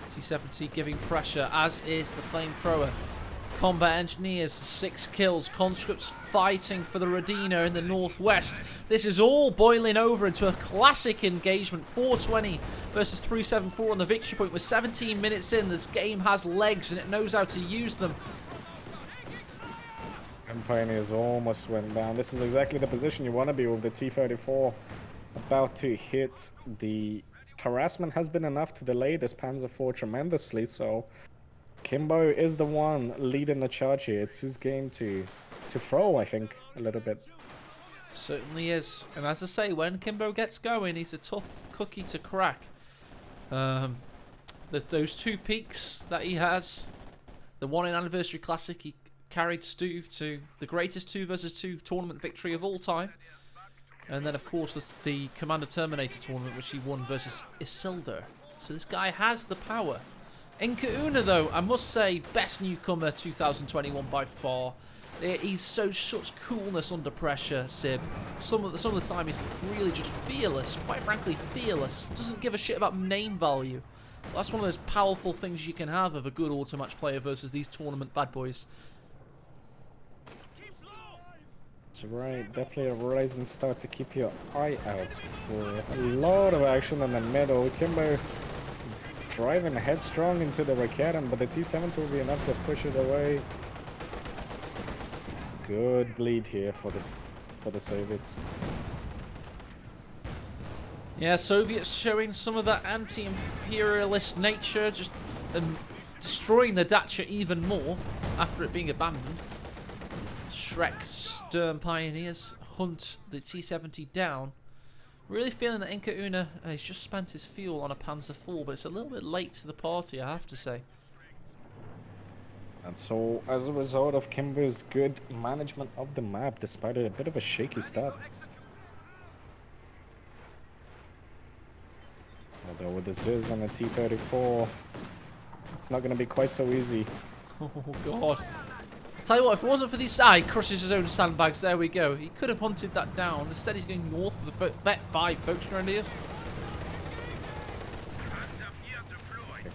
T70 giving pressure, as is the flamethrower. Combat engineers, 6 kills. Conscripts fighting for the Radina in the northwest. This is all boiling over into a classic engagement. 420 versus 374 on the victory point. With 17 minutes in, this game has legs and it knows how to use them. And Pioneers almost went down. This is exactly the position you want to be with the T-34 about to hit. The harassment has been enough to delay this Panzer IV tremendously, so Kimbo is the one leading the charge here. It's his game to throw, I think, a little bit. Certainly is. And as I say, when Kimbo gets going, he's a tough cookie to crack. Those 2 peaks that he has, the one in Anniversary Classic, he carried Stuve to the greatest 2 versus 2 tournament victory of all time. And then, of course, the Commander Terminator tournament, which he won versus Isildur. So this guy has the power. Inca Una, though, I must say, best newcomer 2021 by far. He's such coolness under pressure, Sib. Some of the time he's really just fearless, quite frankly fearless. Doesn't give a shit about name value. That's one of those powerful things you can have of a good auto match player versus these tournament bad boys. That's right, definitely a rising start to keep your eye out for a lot of action in the middle. Kimbo driving headstrong into the Raketen, but the T-70 will be enough to push it away. Good bleed here for the Soviets. Yeah, Soviets showing some of that anti-imperialist nature, just destroying the Dacia even more after it being abandoned. Shrek's stern Pioneers hunt the T-70 down. Really feeling that Inca Una has just spent his fuel on a Panzer IV, but it's a little bit late to the party, I have to say. And so, as a result of Kimbo's good management of the map, despite a bit of a shaky start. Although with the Ziz and the T-34, it's not going to be quite so easy. Oh, God. Tell you what, if it wasn't for these... Ah, he crushes his own sandbags. There we go. He could have hunted that down. Instead, he's going north of the Vet 5 folks around here.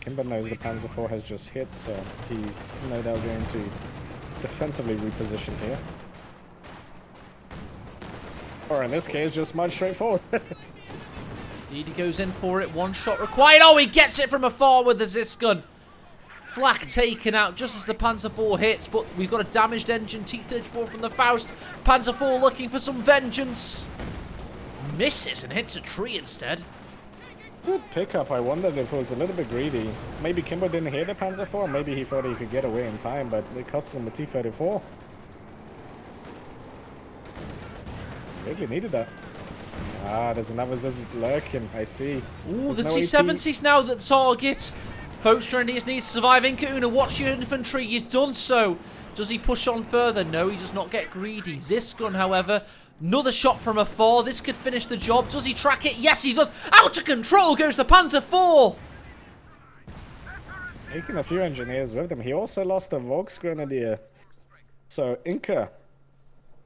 Kimbo knows the Panzer IV has just hit, so he's no doubt going to defensively reposition here. Or in this case, just march straight forward. Indeed, he goes in for it. 1 shot required. Oh, he gets it from afar with the Zisk gun. Flak taken out just as the Panzer IV hits, but we've got a damaged engine. T-34 from the Faust. Panzer IV looking for some vengeance. Misses and hits a tree instead. Good pickup. I wondered if it was a little bit greedy. Maybe Kimbo didn't hear the Panzer IV, maybe he thought he could get away in time, but it cost him a T-34. Really needed that. Ah, there's another Ziz lurking, I see. Ooh, the No T-70's now the target. Folks, Rendiers needs to survive. Inca Una, watch your infantry. He's done so. Does he push on further? No, he does not get greedy. Ziskun, however, another shot from afar. This could finish the job. Does he track it? Yes, he does. Out of control goes the Panzer IV. Taking a few engineers with him. He also lost a Volksgrenadier. So Inca,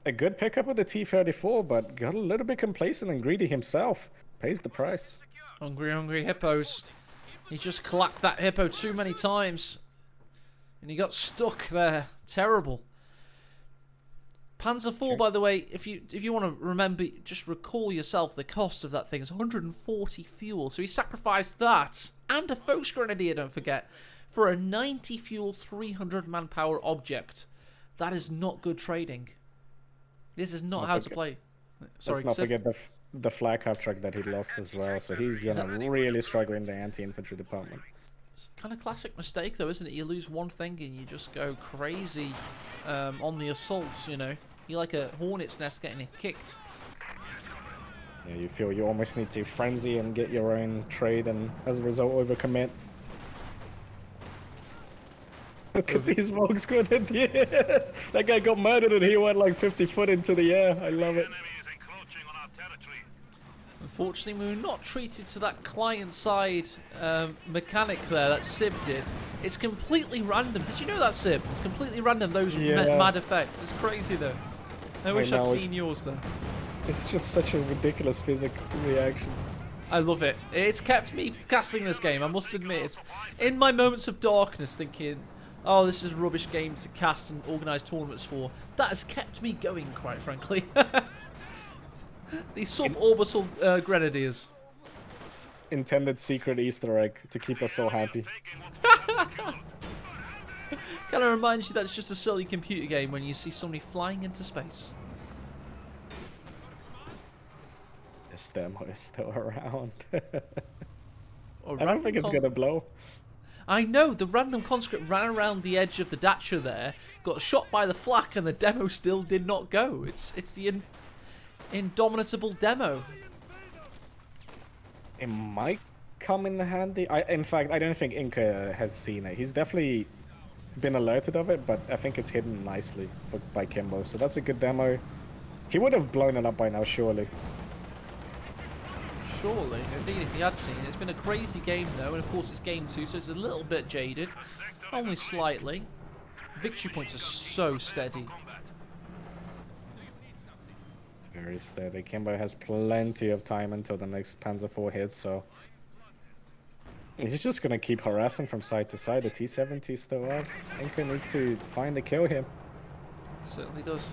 a good pickup with the T-34, but got a little bit complacent and greedy himself. Pays the price. Hungry hippos. He just clacked that hippo too many times. And he got stuck there. Terrible. Panzer IV, by the way, if you want to remember, just recall yourself, the cost of that thing is 140 fuel. So he sacrificed that, and a Volksgrenadier, don't forget, for a 90 fuel, 300 manpower object. That is not good trading. This is not how to play. Sorry, let's not forget the flak half track that he lost as well. So he's gonna really struggle in the anti-infantry department. It's kind of classic mistake, though, isn't it? You lose one thing and you just go crazy on the assaults. You know, you're like a hornet's nest getting kicked. Yeah, you feel you almost need to frenzy and get your own trade, and as a result, overcommit. Look at these Volksgrenadiers! That guy got murdered and he went like 50 foot into the air. I love it. Unfortunately, we were not treated to that client-side mechanic there that Sib did. It's completely random. Did you know that, Sib? It's completely random, those mad effects. It's crazy, though. I wish I'd seen yours, though. It's just such a ridiculous physics reaction. I love it. It's kept me casting this game, I must admit. It's in my moments of darkness thinking, oh, this is a rubbish game to cast and organise tournaments for. That has kept me going, quite frankly. These suborbital grenadiers. Intended secret Easter egg to keep us all happy. Kind of reminds you that it's just a silly computer game when you see somebody flying into space. This demo is still around. I don't think it's gonna blow. I know, the random conscript ran around the edge of the Dacia there, got shot by the flak, and the demo still did not go. It's the indomitable demo. It might come in handy. In fact, I don't think Inca has seen it. He's definitely been alerted of it, but I think it's hidden nicely by Kimbo. So that's a good demo. He would have blown it up by now, surely. Surely, indeed, if he had seen it. It's been a crazy game, though, and of course it's game 2, so it's a little bit jaded. Only slightly. Victory points are so steady. Very steady. Kimbo has plenty of time until the next Panzer IV hits, so he's just gonna keep harassing from side to side. The T-70 is still up. Inca needs to find a kill here. Certainly does.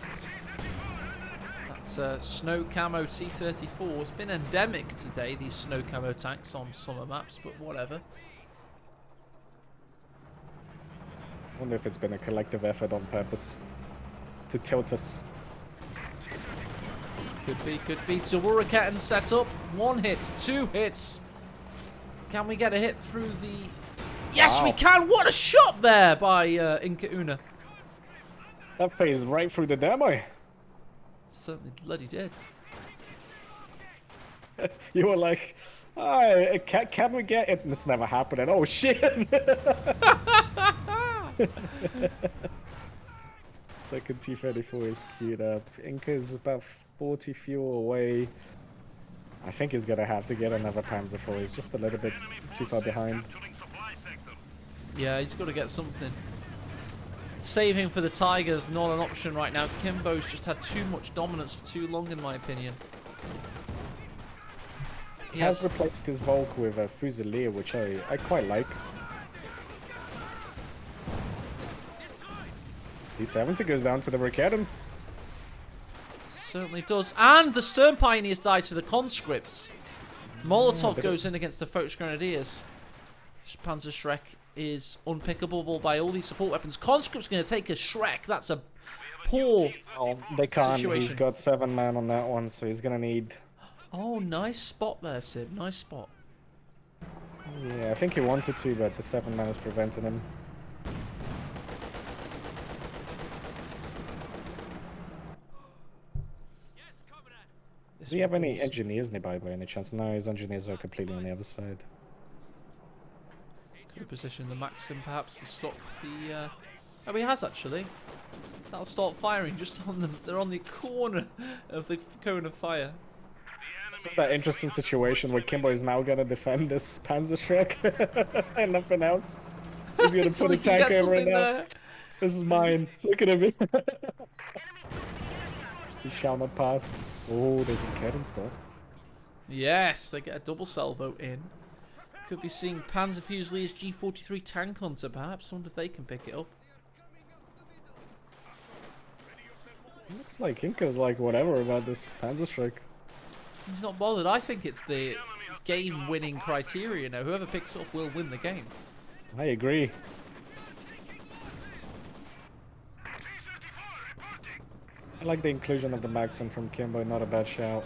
That's snow camo T-34. It's been endemic today, these snow camo tanks on summer maps, but whatever. I wonder if it's been a collective effort on purpose to tilt us. Could be, could be. Zawuraketten set up. 1 hit, 2 hits. Can we get a hit through the... Yes, we can! What a shot there by Inca Una. That phased right through the demo. Certainly bloody did. You were like, oh, can we get it? And it's never happening. Oh, shit! Second T-34 is queued up. Inca is about 40 fuel away. I think he's gonna have to get another Panzer IV. He's just a little bit too far behind. Yeah, he's got to get something. Saving for the Tigers, not an option right now. Kimbo's just had too much dominance for too long, in my opinion. He has replaced his Volk with a Fusilier, which I quite like. T-70 goes down to the Rakettans. Certainly does. And the Stern Pioneers die to the conscripts. Molotov goes in against the Foch Grenadiers. Panzer Shrek is unpickable by all these support weapons. Conscript's going to take a Shrek. That's a poor they can't. situation. He's got 7 men on that one, so he's going to need... Oh, nice spot there, Sib. Nice spot. Yeah, I think he wanted to, but the 7 men is preventing him. Do you have any engineers nearby by any chance? No, his engineers are completely on the other side. Could have positioned the Maxim perhaps to stop the... Oh, he has actually. That'll start firing just on them. They're on the corner of the cone of fire. This is that interesting situation where Kimbo is now gonna defend this Panzer Shrek and nothing else. He's gonna put a tank over it now. There. This is mine. Look at him. He shall not pass. Oh, there's some cannons though. Yes, they get a double salvo in. Could be seeing Panzer Fusilier's G43 tank hunter, perhaps. I wonder if they can pick it up. Looks like Inca's like whatever about this Panzer Shrek. He's not bothered. I think it's the game-winning criteria now. Whoever picks it up will win the game. I agree. I like the inclusion of the Maxim from Kimbo. Not a bad shout.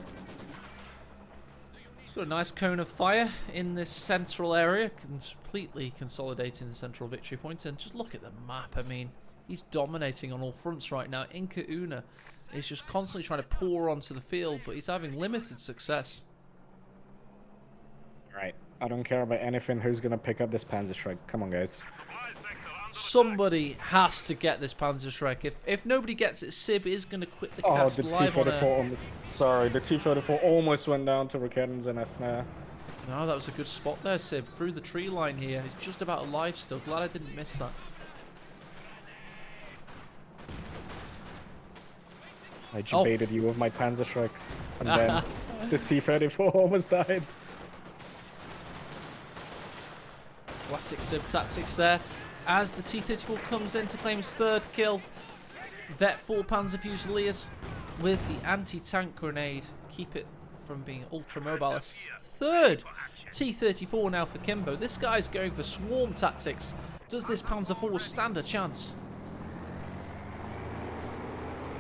He's got a nice cone of fire in this central area, completely consolidating the central victory point. And just look at the map. I mean, he's dominating on all fronts right now. Inca Una is just constantly trying to pour onto the field, but he's having limited success. Right. I don't care about anything. Who's gonna pick up this Panzer Shrek? Come on, guys. Somebody has to get this Panzerschreck. If nobody gets it, Sib is going to quit the Oh, cast the live on T-34 air. almost... Sorry, the T-34 almost went down to Ricketts in a snare. No, that was a good spot there, Sib. Through the tree line here. He's just about alive still. Glad I didn't miss that. I debated you with my Panzerschreck, and then the T-34 almost died. Classic Sib tactics there. As the T-34 comes in to claim his third kill, Vet 4 Panzer Fusiliers with the anti-tank grenade. Keep it from being ultra-mobile. Third T-34 now for Kimbo. This guy's going for swarm tactics. Does this Panzer 4 stand a chance?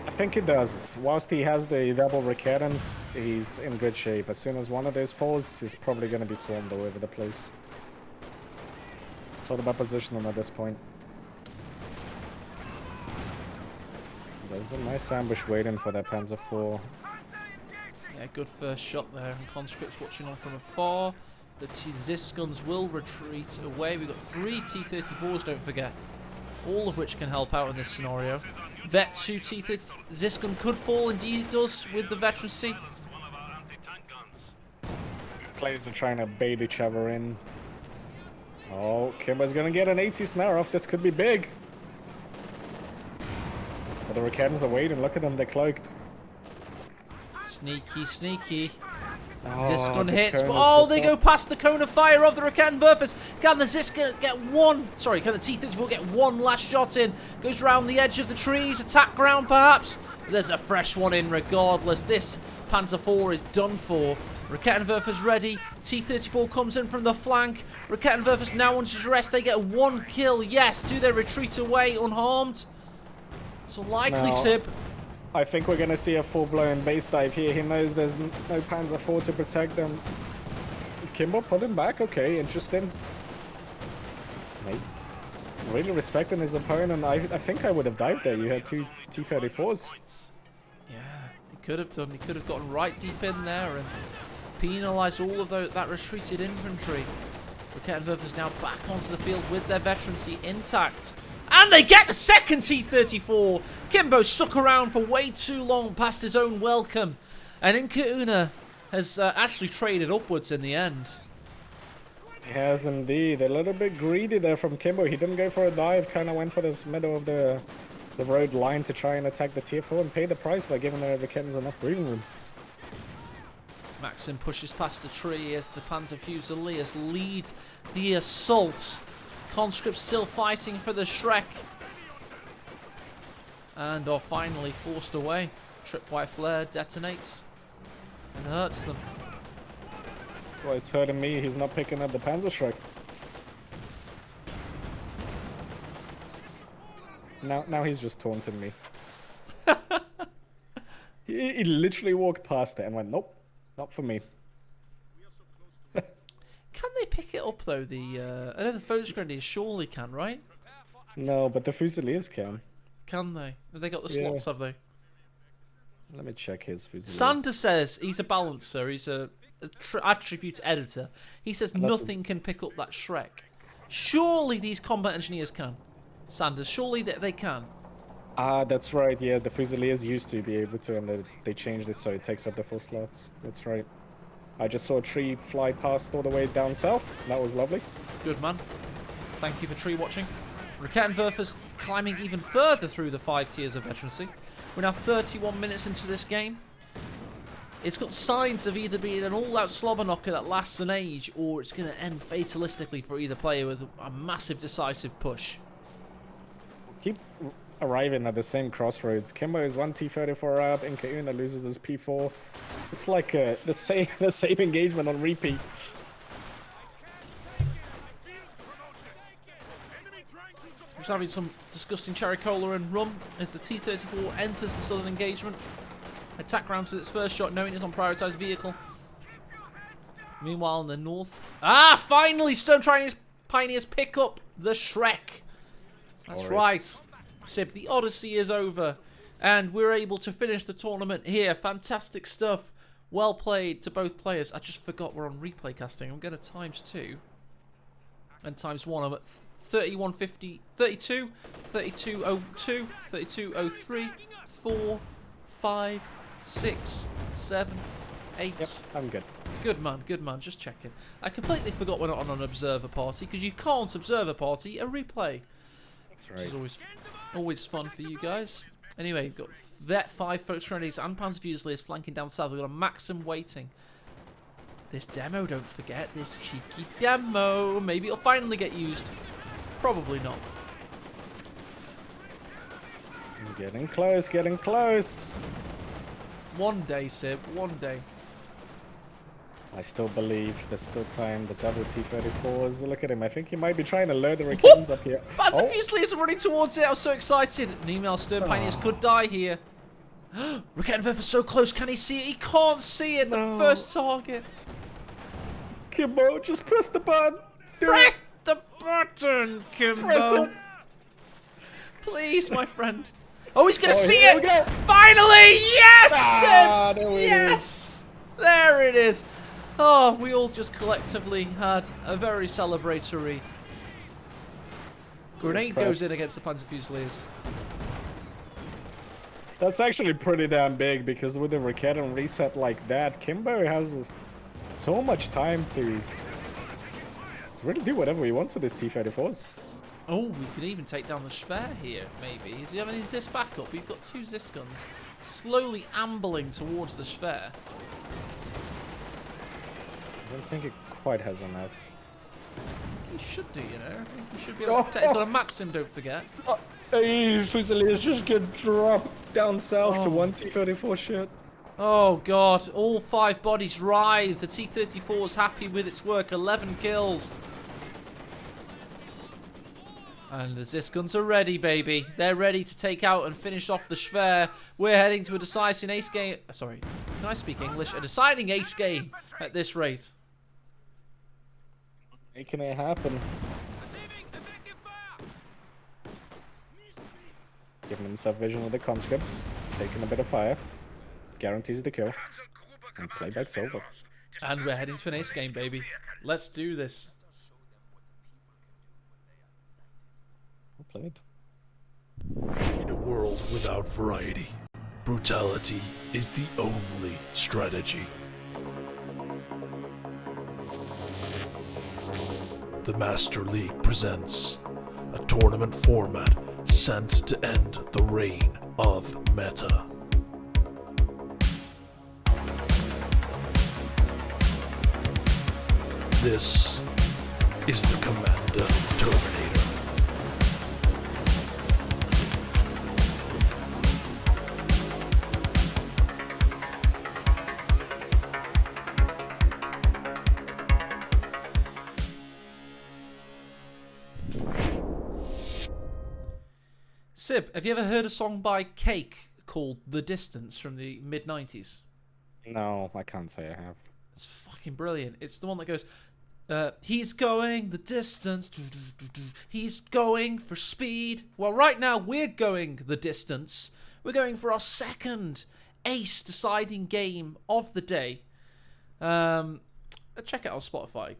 I think it does. Whilst he has the double Ricketts, he's in good shape. As soon as one of those falls, he's probably going to be swarmed all over the place. It's all about positioning at this point. There's a nice ambush waiting for that Panzer 4. Yeah, good first shot there. And Conscript's watching on from afar. The Ziskuns will retreat away. We've got 3 T-34s, don't forget. All of which can help out in this scenario. Vet 2 T-30 Ziskun could fall, indeed it does, with the veterancy. Players are trying to bait each other in. Oh, Kimbo's gonna get an 80 snare off. This could be big. But the Ricketts are waiting. Look at them, they're cloaked. Sneaky, sneaky. Oh, Ziskun the hits. cone Oh, is they just go up. past the cone of fire of the Reckenwerfers. Can the Ziskun get one? Sorry, can the T-34 get one last shot in? Goes round the edge of the trees. Attack ground, perhaps. There's a fresh one in regardless. This Panzer IV is done for. Reckenwerfers ready. T-34 comes in from the flank. Reckenwerfers now under duress. They get one kill. Yes. Do they retreat away unharmed? It's unlikely, No. Sib. I think we're gonna see a full-blown base dive here. He knows there's no Panzer IV to protect them. Kimbo put him back. Okay, interesting. Mate, really respecting his opponent. I think I would have dived there. You had 2 T-34s. Yeah, he could have done. He could have gotten right deep in there and penalised all of that retreated infantry. Reckenwerfers now back onto the field with their veterancy intact. And they get the second T-34. Kimbo stuck around for way too long past his own welcome. And Inkauna has actually traded upwards in the end. He has indeed. A little bit greedy there from Kimbo. He didn't go for a dive. Kind of went for this middle of the road line to try and attack the Tier 4 and pay the price by giving the Ricketts enough breathing room. Maxim pushes past a tree as the Panzer Fusiliers lead the assault. Conscript still fighting for the Shrek. And are finally forced away. Tripwire flare detonates and hurts them. Well, it's hurting me. He's not picking up the Panzerschreck. Now he's just taunting me. he literally walked past it and went, nope, not for me. Can they pick it up though? I know the Focus Grenadiers surely can, right? No, but the Fusiliers can. Can they? Have they got the Yeah. slots, have they? Let me check his Fusiliers. Sander says he's a balancer, he's a attribute editor. He says And that's nothing can pick up that Shrek. Surely these combat engineers can. Sanders, surely they can. Ah, that's right. Yeah, the Fusiliers used to be able to, and they changed it so it takes up the full slots. That's right. I just saw a tree fly past all the way down south. That was lovely. Good man. Thank you for tree watching. Reckenwerfers climbing even further through the 5 tiers of veterancy. We're now 31 minutes into this game. It's got signs of either being an all-out slobber knocker that lasts an age, or it's going to end fatalistically for either player with a massive decisive push. Keep arriving at the same crossroads. Kimbo is 1 T-34 out, and Inkauna loses his P4. It's like the same engagement on repeat. Just having some disgusting cherry cola and rum as the T-34 enters the southern engagement. Attack rounds with its first shot, knowing it's on prioritised vehicle. Meanwhile, in the north... Ah, finally! Stone Pioneers pick up the Shrek. That's right. Sib, the Odyssey is over. And we're able to finish the tournament here. Fantastic stuff. Well played to both players. I just forgot we're on replay casting. I'm going to ×2. And ×1. I'm at 3150, 32, 3202, 3203, 4, 5, 6, 7, 8. Yep, I'm good. Good man, just checking. I completely forgot we're not on an observer party, because you can't observer party a replay. That's right. Which is always fun for you guys. Anyway, we've got Vet 5 Folks Grenadiers and Panzer Fusiliers flanking down south. We've got a Maxim waiting. This demo, don't forget, this cheeky demo. Maybe it'll finally get used. Probably not. Getting close, getting close. One day, Sib, one day. I still believe there's still time. The double T-34s. Look at him. I think he might be trying to lure the Rickens up here. Panzer Fusiliers are running towards it. I'm so excited. An email Stern Pioneers could die here. Rickettenwerfer is so close. Can he see it? He can't see it. The first target. Kimbo, just press the button. Press the button, Kimbo. Press it. Please, my friend. Oh, he's gonna see here it! we go. Finally! Yes! Ah, there it yes! There it is. Oh, we all just collectively had a very celebratory grenade goes in against the Panzer Fusiliers. That's actually pretty damn big because with the Ricketton reset like that, Kimbo has so much time to really do whatever he wants with his T-34s. Oh, we can even take down the Schwer here, maybe. Does he have any Zis backup? We've got 2 Zis guns slowly ambling towards the Schwer. I don't think it quite has enough. He should do, you know. I think he should be able to protect. He's got a Maxim, don't forget. Hey, Fusiliers just get dropped down south to one T-34 shit. Oh god, all 5 bodies writhe. The T-34 is happy with its work. 11 kills. And the Zis guns are ready, baby. They're ready to take out and finish off the Schwer. We're heading to a deciding ace game. Sorry, can I speak English? A deciding ace game at this rate. Making it happen. Giving himself vision with the conscripts. Taking a bit of fire. Guarantees the kill. And playback's over. And we're heading to an ace game, baby. Let's do this. Played. In a world without variety, brutality is the only strategy. The Master League presents a tournament format sent to end the reign of meta. This is the Commander Terminator. Sib, have you ever heard a song by Cake called The Distance from the mid-90s? No, I can't say I have. It's fucking brilliant. It's the one that goes, he's going the distance, he's going for speed. Well, right now, we're going the distance. We're going for our second ace deciding game of the day. Check it out on Spotify,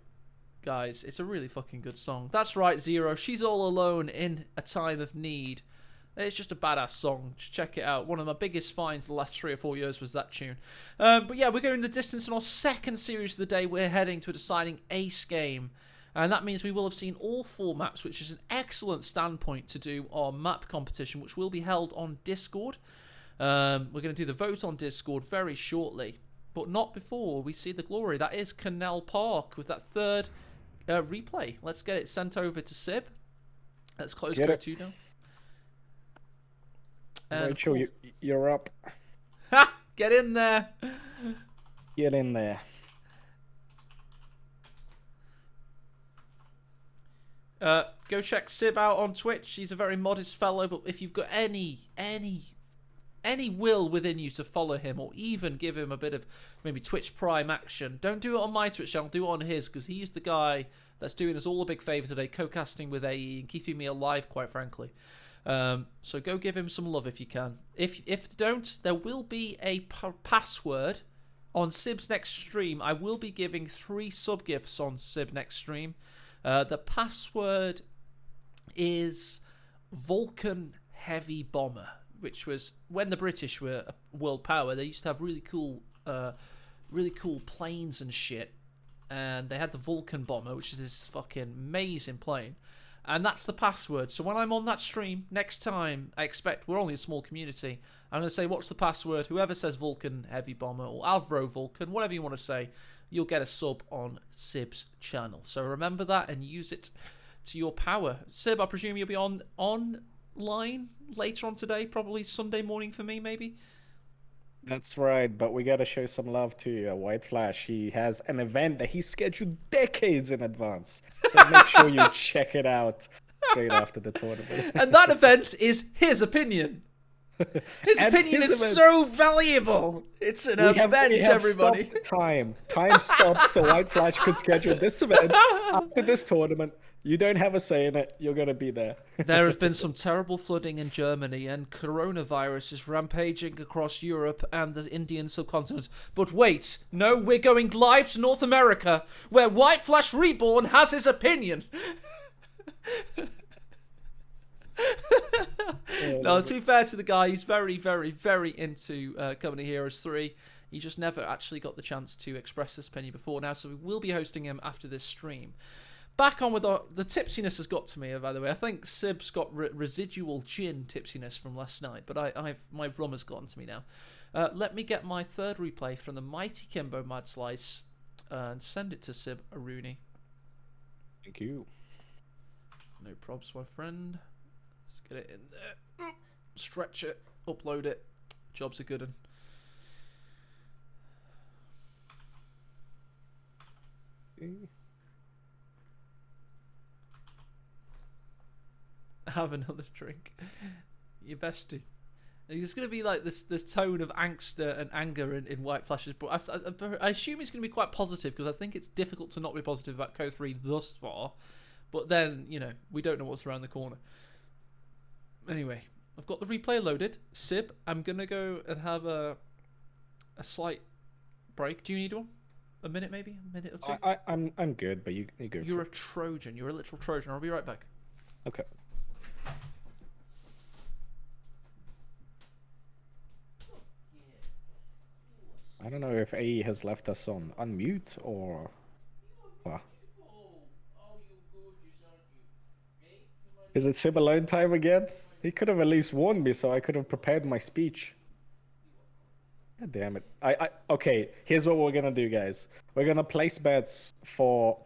guys. It's a really fucking good song. That's right, Zero. She's all alone in a time of need. It's just a badass song. Just check it out. One of my biggest finds the last 3 or 4 years was that tune. But yeah, we're going the distance in our second series of the day. We're heading to a deciding ace game. And that means we will have seen all 4 maps, which is an excellent standpoint to do our map competition, which will be held on Discord. We're going to do the vote on Discord very shortly, but not before we see the glory. That is Canal Park with that 3rd replay. Let's get it sent over to Sib. Let's close Code 2 now. Rachel, you're up. Ha! Get in there. Get in there. Go check Sib out on Twitch. He's a very modest fellow, but if you've got any will within you to follow him or even give him a bit of maybe Twitch Prime action, don't do it on my Twitch channel, do it on his, because he's the guy that's doing us all a big favour today, co-casting with AE and keeping me alive, quite frankly. So go give him some love if you can. If you don't, there will be a password on Sib's next stream. I will be giving 3 sub gifts on Sib next stream. The password is Vulcan Heavy Bomber, which was when the British were a world power. They used to have really cool planes and shit, and they had the Vulcan Bomber, which is this fucking amazing plane. And that's the password. So when I'm on that stream next time, I expect we're only a small community. I'm going to say, what's the password? Whoever says Vulcan Heavy Bomber or Alvaro Vulcan, whatever you want to say, you'll get a sub on Sib's channel. So remember that and use it to your power. Sib, I presume you'll be online later on today, probably Sunday morning for me, maybe? That's right, but we gotta show some love to White Flash. He has an event that he scheduled decades in advance. So make sure you check it out straight after the tournament. And that event is his opinion. His opinion is so valuable. It's an event, everybody. Stopped time. Time stopped so White Flash could schedule this event after this tournament. You don't have a say in it. You're going to be there. There has been some terrible flooding in Germany, and coronavirus is rampaging across Europe and the Indian subcontinent. But wait, no, we're going live to North America, where White Flash Reborn has his opinion. No, to be fair to the guy, he's very, very, very into Company Heroes 3. He just never actually got the chance to express his opinion before now, so we will be hosting him after this stream. Back on with the tipsiness has got to me, by the way. I think Sib's got residual gin tipsiness from last night, but my rum has gotten to me now. Let me get my third replay from the mighty Kimbo Mad Slice and send it to Sib Aruni. Thank you. No probs, my friend. Let's get it in there. Stretch it. Upload it. Job's a good one. Have another drink. You best do. There's going to be like this tone of angst and anger in White Flash's, but I assume it's going to be quite positive, because I think it's difficult to not be positive about Co3 thus far. But then, you know, we don't know what's around the corner. Anyway, I've got the replay loaded. Sib, I'm going to go and have a slight break. Do you need one? A minute, maybe? A minute or two? I'm good, but you go. You're a Trojan. You're a literal Trojan. I'll be right back. Okay. I don't know if AE has left us on unmute or... Well. Is it Sib alone time again? He could have at least warned me so I could have prepared my speech. God damn it. Okay, here's what we're gonna do, guys. We're gonna place bets for...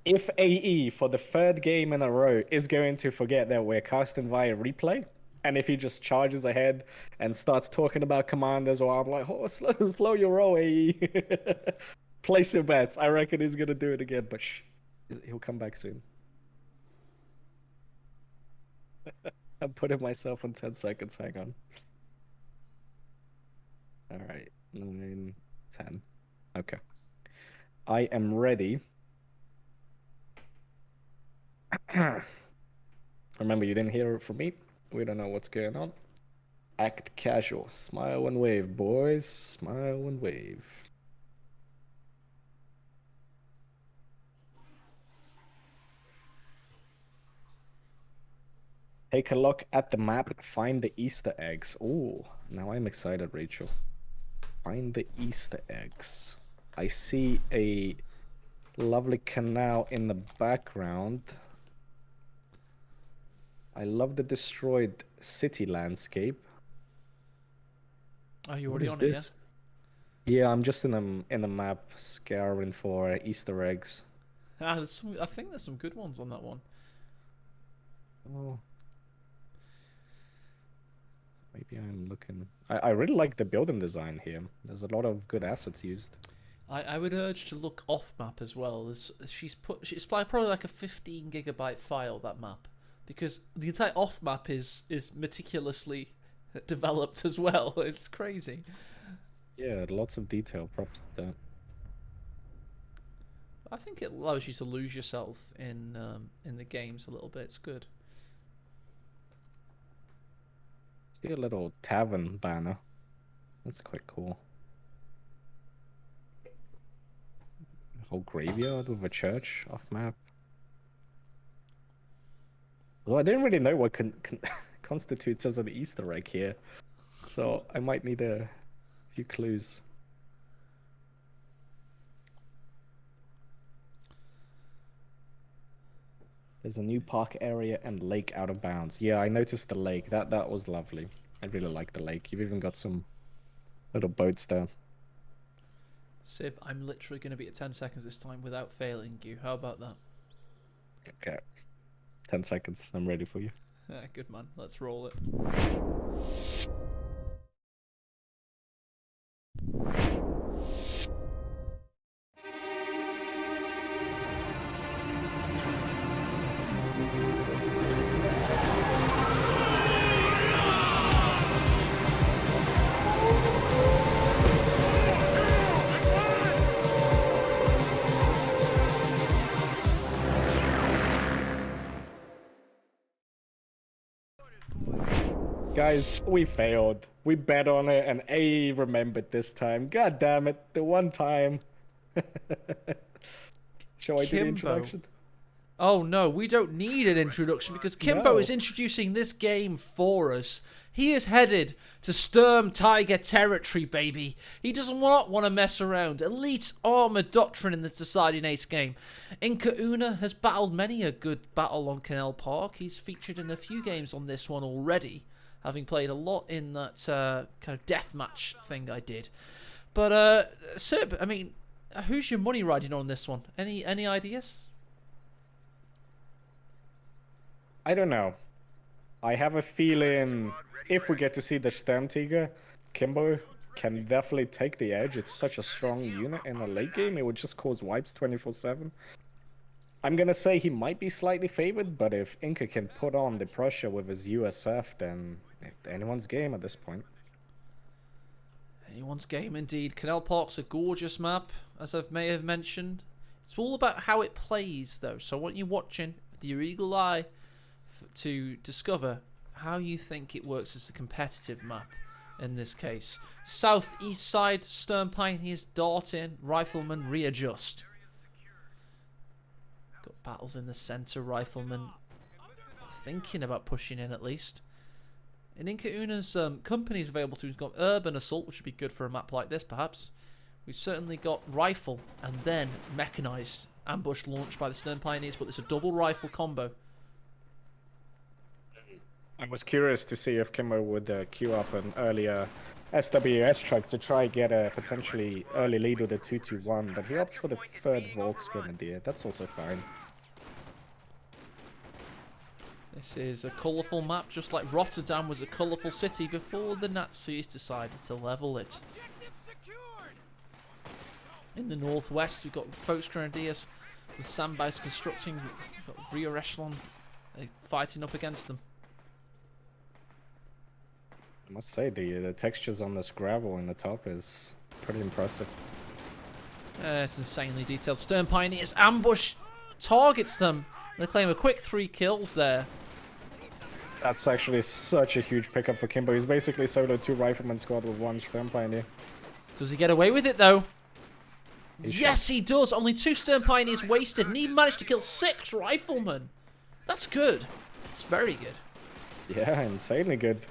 If AE, for the third game in a row, is going to forget that we're casting via replay, and if he just charges ahead and starts talking about commanders, while I'm like, oh, slow your roll, AE. Place your bets. I reckon he's going to do it again, but shh, he'll come back soon. I'm putting myself on 10 seconds. Hang on. All right. 9, 10. Okay. I am ready. Remember, you didn't hear it from me. We don't know what's going on. Act casual. Smile and wave, boys. Smile and wave. Take a look at the map. Find the Easter eggs. Oh, now I'm excited, Rachel. Find the Easter eggs. I see a lovely canal in the background. I love the destroyed city landscape. Are you already on it, yeah? Yeah, I'm just in the map scouring for Easter eggs. I think there's some good ones on that one. Oh. Maybe I'm looking... I really like the building design here. There's a lot of good assets used. I would urge to look off map as well. She's probably like a 15 gigabyte file, that map. Because the entire off map is meticulously developed as well. It's crazy. Yeah, lots of detail. Props to that. I think it allows you to lose yourself in the games a little bit. It's good. See a little tavern banner. That's quite cool. A whole graveyard with a church off map. Well, I didn't really know what constitutes as an Easter egg here, so I might need a few clues. There's a new park area and lake out of bounds. Yeah, I noticed the lake. That was lovely. I really like the lake. You've even got some little boats there. Sib, I'm literally going to be at 10 seconds this time without failing you. How about that? Okay. 10 seconds. I'm ready for you. Good man. Let's roll it. Guys, we failed. We bet on it and A remembered this time. God damn it. The one time. Shall I do the Kimbo. introduction? Oh no, we don't need an introduction because Kimbo No. is introducing this game for us. He is headed to Sturm Tiger territory, baby. He does not want to mess around. Elite armored doctrine in the deciding ace game. Inca Una has battled many a good battle on Canal Park. He's featured in a few games on this one already, having played a lot in that kind of deathmatch thing I did. But Sib, I mean, who's your money riding on this one? Any ideas? I don't know. I have a feeling if we get to see the Sturmtiger, Kimbo can definitely take the edge. It's such a strong unit in the late game. It would just cause wipes 24/7. I'm going to say he might be slightly favored, but if Inca can put on the pressure with his USF, then anyone's game at this point. Anyone's game indeed. Canal Park's a gorgeous map, as I may have mentioned. It's all about how it plays, though. So I want you watching with your eagle eye to discover how you think it works as a competitive map in this case. Southeast side, Stern Pioneers dart in, Riflemen readjust. Got battles in the centre, Riflemen thinking about pushing in at least. In Inca Una's companies available to, we've got Urban Assault, which would be good for a map like this perhaps. We've certainly got Rifle and then Mechanised ambush launched by the Stern Pioneers, but it's a double rifle combo. I was curious to see if Kimbo would queue up an earlier SWS truck to try get a potentially early lead with a 2-2-1, but he opts for the third Volks Grenadier. That's also fine. This is a colourful map, just like Rotterdam was a colourful city before the Nazis decided to level it. In the northwest, we've got Volks Grenadiers with sandbags constructing, we've got rear echelon fighting up against them. I must say, the textures on this gravel in the top is pretty impressive. It's insanely detailed. Stern Pioneers ambush targets them. They claim a quick 3 kills there. That's actually such a huge pickup for Kimbo. He's basically soloed 2 Rifleman squad with 1 Stern Pioneer. Does he get away with it, though? He's Yes, he does. Only 2 Stern Pioneers wasted, and he managed to kill 6 Riflemen. That's good. It's very good. Yeah, insanely good.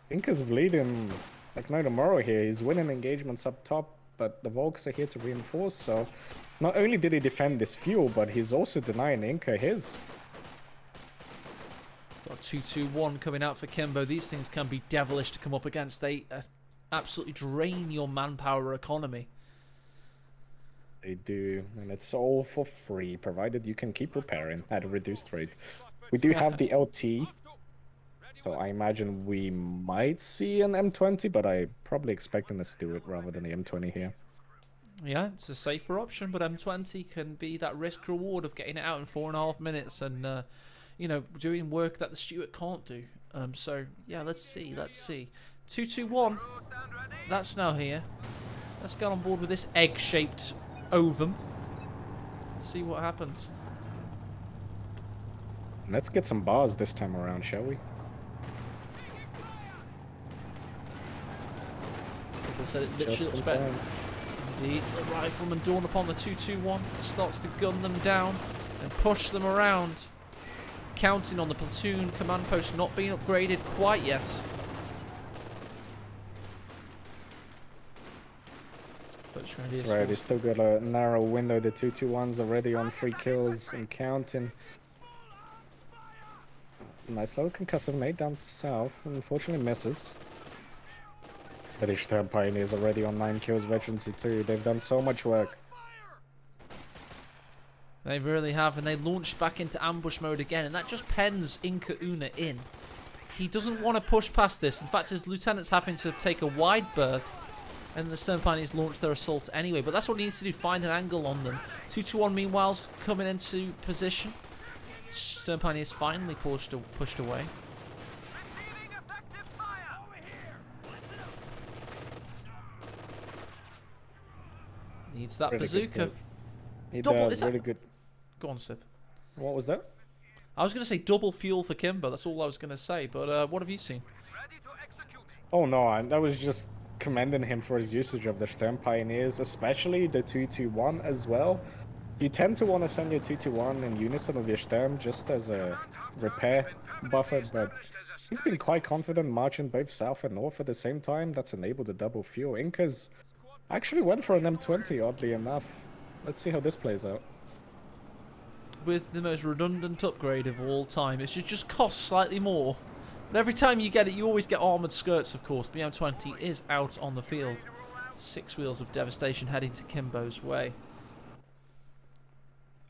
Inca's bleeding like no tomorrow here. He's winning engagements up top, but the Volks are here to reinforce, so not only did he defend this fuel, but he's also denying Inca his. Got 2-2-1 coming out for Kimbo. These things can be devilish to come up against. They absolutely drain your manpower economy. They do, and it's all for free, provided you can keep repairing at a reduced rate. We do have the LT, so I imagine we might see an M20, but I probably expecting us to do it rather than the M20 here. Yeah, it's a safer option, but M20 can be that risk reward of getting it out in 4.5 minutes and, you know, doing work that the Stuart can't do. So, yeah, let's see. 2-2-1. That's now here. Let's get on board with this egg-shaped ovum. Let's see what happens. Let's get some bars this time around, shall we? People said it literally looks Just in better. time. Indeed, the Rifleman dawn upon the 2-2-1, starts to gun them down and push them around. counting on the platoon command post not being upgraded quite yet. That's right, he's still got a narrow window. The 2-2-1's already on 3 kills and counting. Nice little concussive nade down south, unfortunately misses. But the Sturm Pioneers already on 9 kills, veterancy too. They've done so much work. They really have, and they launch back into ambush mode again, and that just pens Inca Una in. He doesn't want to push past this. In fact, his lieutenant's having to take a wide berth, and the Sturm Pioneers launch their assault anyway. But that's what he needs to do, find an angle on them. 2-2-1 meanwhile's coming into position. Sturm Pioneers finally pushed away. Needs that Really bazooka. He Double, does, really good. Go on, Sib. What was that? I was going to say double fuel for Kimber. That's all I was going to say. But what have you seen? Oh no, I was just commending him for his usage of the Sturm Pioneers, especially the 2-2-1 as well. You tend to want to send your 2-2-1 in unison with your Sturm just as a repair buffer, but he's been quite confident marching both south and north at the same time. That's enabled the double fuel. Incas actually went for an M20, oddly enough. Let's see how this plays out. With the most redundant upgrade of all time, it should just cost slightly more. But every time you get it, you always get armoured skirts, of course. The M20 is out on the field. 6 wheels of devastation heading to Kimbo's way.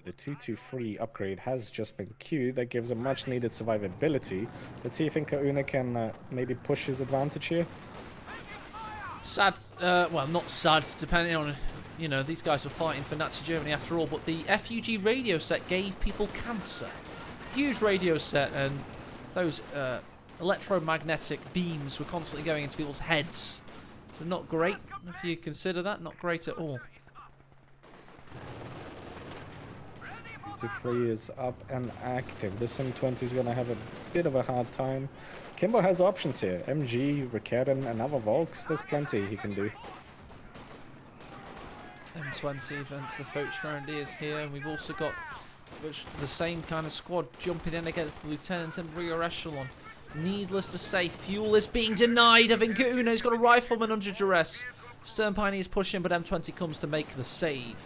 The 2-2-3 upgrade has just been queued. That gives a much needed survivability. Let's see if Inca Una can maybe push his advantage here. Sad, well, not sad, depending on, you know, these guys were fighting for Nazi Germany after all, but the FUG radio set gave people cancer. Huge radio set, and those electromagnetic beams were constantly going into people's heads. So not great, if you consider that, not great at all. 2-3 is up and active. This M20 is going to have a bit of a hard time. Kimbo has options here. MG, Rickeren, another Volks. There's plenty he can do. M20 against the Volksgrenadiers here, and we've also got the same kind of squad jumping in against the Lieutenant and rear echelon. Needless to say, fuel is being denied of Inca Una. He's got a rifleman under duress. Sturm Pioneers pushing, but M20 comes to make the save.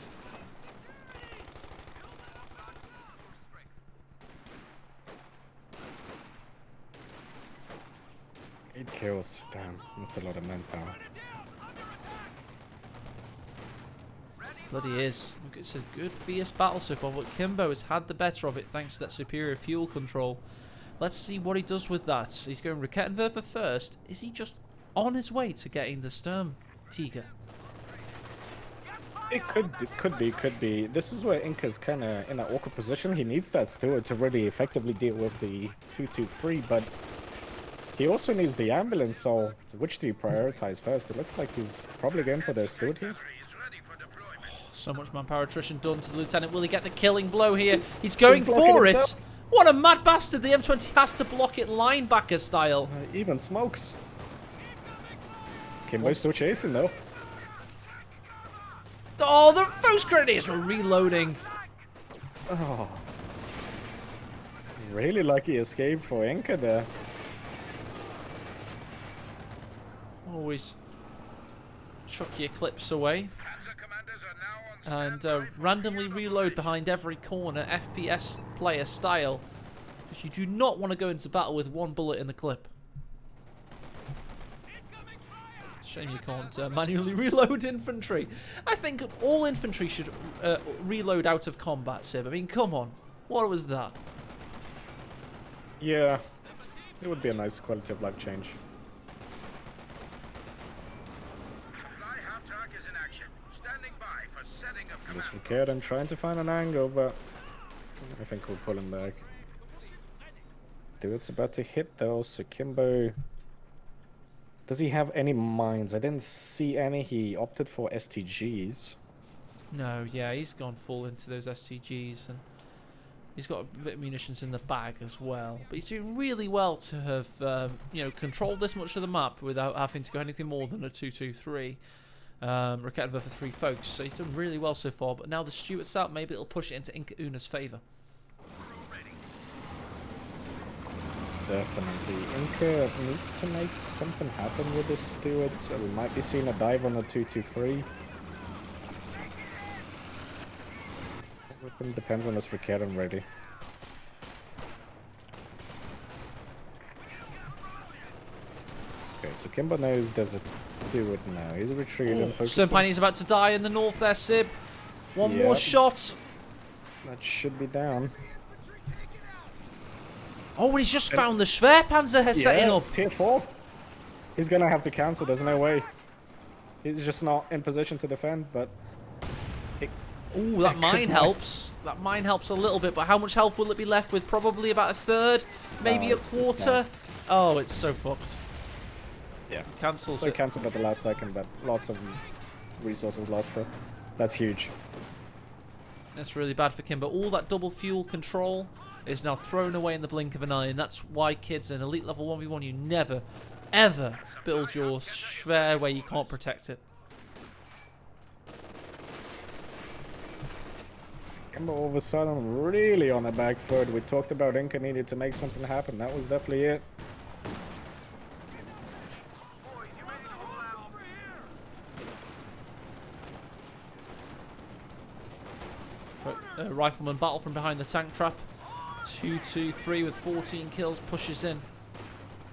Eight kills. Damn, that's a lot of manpower. Bloody is. It's a good, fierce battle so far, but Kimbo has had the better of it thanks to that superior fuel control. Let's see what he does with that. He's going Rakettenwerfer first. Is he just on his way to getting the Sturm Tiger? It could be. This is where Inca's kind of in an awkward position. He needs that steward to really effectively deal with the 2-2-3, but he also needs the ambulance, so which do you prioritize first? It looks like he's probably going for the steward here. So much manpower attrition done to the Lieutenant. Will he get the killing blow here? He's going for it. What a mad bastard. The M20 has to block it linebacker style. Even smokes. Kimbo's still chasing though. Oh, the Volksgrenadiers were reloading. Oh. Really lucky escape for Inca there. Always chuck your clips away. And randomly reload behind every corner, FPS player style. Because you do not want to go into battle with one bullet in the clip. Shame you can't manually reload infantry. I think all infantry should reload out of combat, Sib. I mean, come on. What was that? Yeah, it would be a nice quality of life change. Just Rickeren trying to find an angle, but I think we'll pull him back. Dude's about to hit though, so Kimbo. Does he have any mines? I didn't see any. He opted for STGs. No, yeah, he's gone full into those STGs, and he's got a bit of munitions in the bag as well. But he's doing really well to have, you know, controlled this much of the map without having to go anything more than a 2-2-3. Rakettenwerfer for 3 folks, so he's done really well so far. But now the Stuart's out, maybe it'll push it into Inca Una's favour. Definitely. Inca needs to make something happen with this Steward. We might be seeing a dive on the 223. Everything depends on us for getting ready. Okay, so Kimbo knows there's a Steward now. He's retreating. Sturmpine's about to die in the north there, Sib. One more Yep. shot. That should be down. Oh, and he's just found the Schwerpanzer setting up. Tier 4. He's gonna have to cancel, there's no way. He's just not in position to defend, but... Ooh, that mine helps. That mine helps a little bit, but how much health will it be left with? Probably about a third, maybe a it's quarter. Oh, it's so fucked. Yeah. Cancels So it. cancelled at the last second, but lots of resources lost there. That's huge. That's really bad for Kimber. All that double fuel control is now thrown away in the blink of an eye, and that's why, kids, in Elite Level 1v1, you never, ever build your Schwer where you can't protect it. Kimber all of a sudden really on the back foot. We talked about Inca needed to make something happen. That was definitely it. Rifleman battle from behind the tank trap. 2-2-3 with 14 kills, pushes in.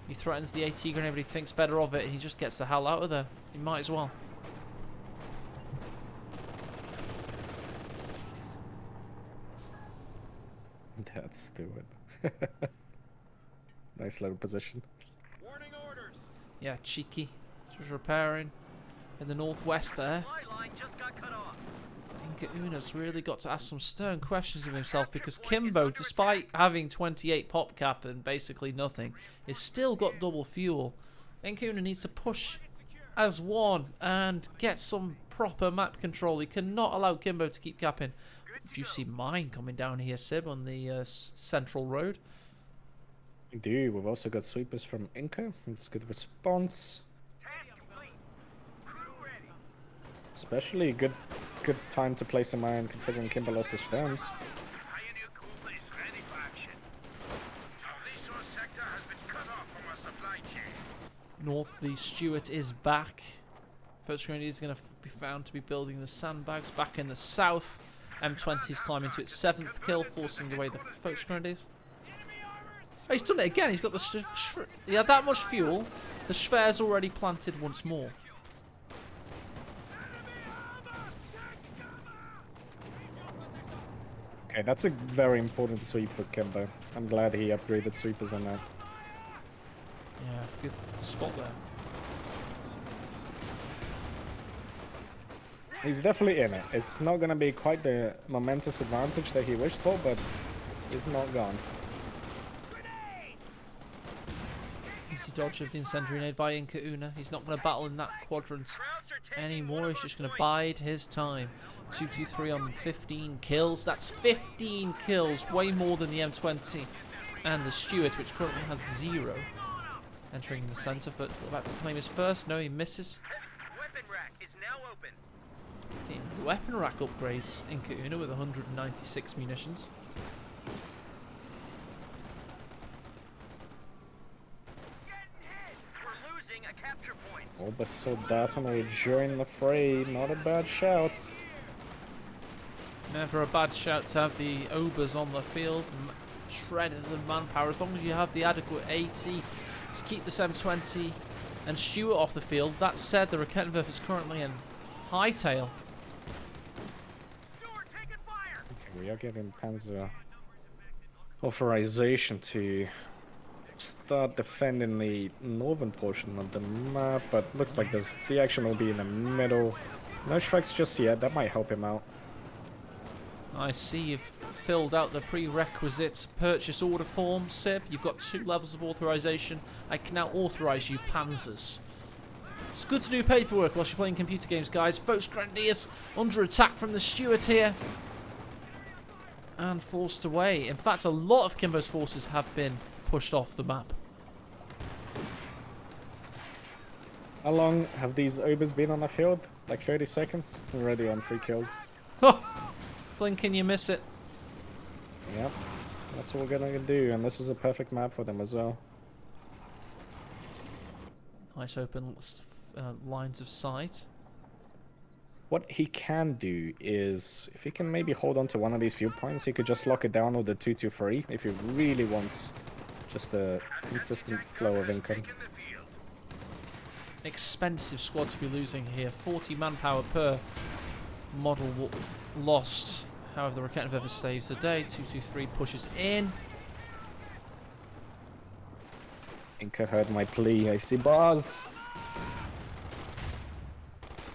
He threatens the AT grenade, but he thinks better of it, and he just gets the hell out of there. He might as well. That's stupid. Nice little position. Warning orders. Yeah, cheeky. Just repairing in the northwest there. My line just got cut off. Inca Una's really got to ask some stern questions of himself, because Kimbo, despite having 28 pop cap and basically nothing, is still got double fuel. Inca Una needs to push as one and get some proper map control. He cannot allow Kimbo to keep capping. Do you see mine coming down here, Sib, on the central road? We do. We've also got sweepers from Inca. It's good response. Task complete. Crew ready. Especially good time to place a mine considering Kimber lost his stems. Pioneer Cooper is ready for action. Our resource sector has been cut off from our supply chain. North, the Stuart is back. First Grenadier is going to be found to be building the sandbags. Back in the south, M20 is climbing to its 7th kill, forcing away the Fox Grenadiers. Oh, he's done it again. He's got the... He had that much fuel. The Schwer's already planted once more. Okay, that's a very important sweep for Kimber. I'm glad he upgraded sweepers on that. Yeah, good spot there. He's definitely in it. It's not going to be quite the momentous advantage that he wished for, but he's not gone. Easy dodge of the incendiary nade by Inca Una. He's not going to battle in that quadrant anymore. He's just going to bide his time. 2-2-3 on 15 kills. That's 15 kills, way more than the M20 and the Stuart, which currently has 0. Entering the centre foot, about to claim his first. No, he misses. Weapon rack is now open. The weapon rack upgrades Inca Una with 196 munitions. We're losing a capture point. Oba Soldaten will join the fray. Not a bad shout. Never a bad shout to have the Obers on the field. Shredders of manpower, as long as you have the adequate AT to keep this M20 and Stuart off the field. That said, the Raketenwerfer is currently in hightail. Stewart, taking fire. Okay, we are getting Panzer authorization to start defending the northern portion of the map, but looks like the action will be in the middle. No strikes just yet. That might help him out. I see you've filled out the prerequisite purchase order form, Sib. You've got 2 levels of authorization. I can now authorize you Panzers. It's good to do paperwork whilst you're playing computer games, guys. Fox Grenadiers under attack from the Stuart here. And forced away. In fact, a lot of Kimbo's forces have been pushed off the map. How long have these Obers been on the field? Like 30 seconds? Already on 3 kills. Blink and you miss it. Yep. That's what we're gonna do, and this is a perfect map for them as well. Nice open lines of sight. What he can do is, if he can maybe hold on to one of these viewpoints, he could just lock it down with the 2-2-3 if he really wants just a consistent flow of income. Expensive squad to be losing here. 40 manpower per model lost. However, the Raketenwerfer saves the day. 2-2-3 pushes in. Inca heard my plea. I see bars.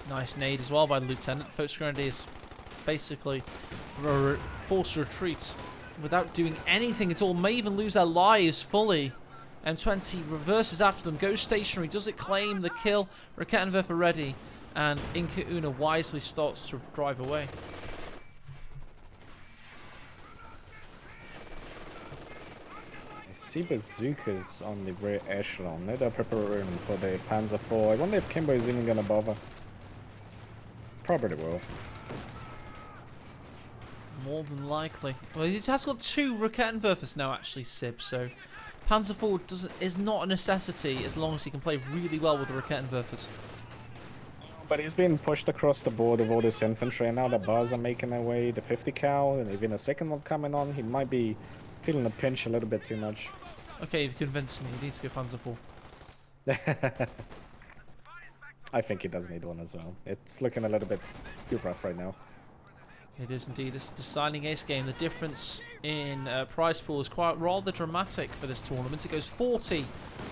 Nice nade as well by the Lieutenant. Folks Grenadiers basically forced retreat without doing anything at all. May even lose their lives fully. M20 reverses after them, goes stationary, does it claim the kill? Raketenwerfer ready, and Inca Una wisely starts to drive away. I see bazookas on the rear echelon. They're preparing for the Panzer IV. I wonder if Kimbo is even gonna bother. Probably will. More than likely. Well, it has got 2 Raketenwerfers now, actually, Sib, so Panzer IV is not a necessity as long as he can play really well with the Raketenwerfers. But he's being pushed across the board with all this infantry, and now the bars are making their way. The 50 cal, and even a second one coming on. He might be feeling the pinch a little bit too much. Okay, you've convinced me. He needs to go Panzer IV. I think he does need one as well. It's looking a little bit too rough right now. It is indeed. This deciding ace game. The difference in prize pool is quite rather dramatic for this tournament. It goes 40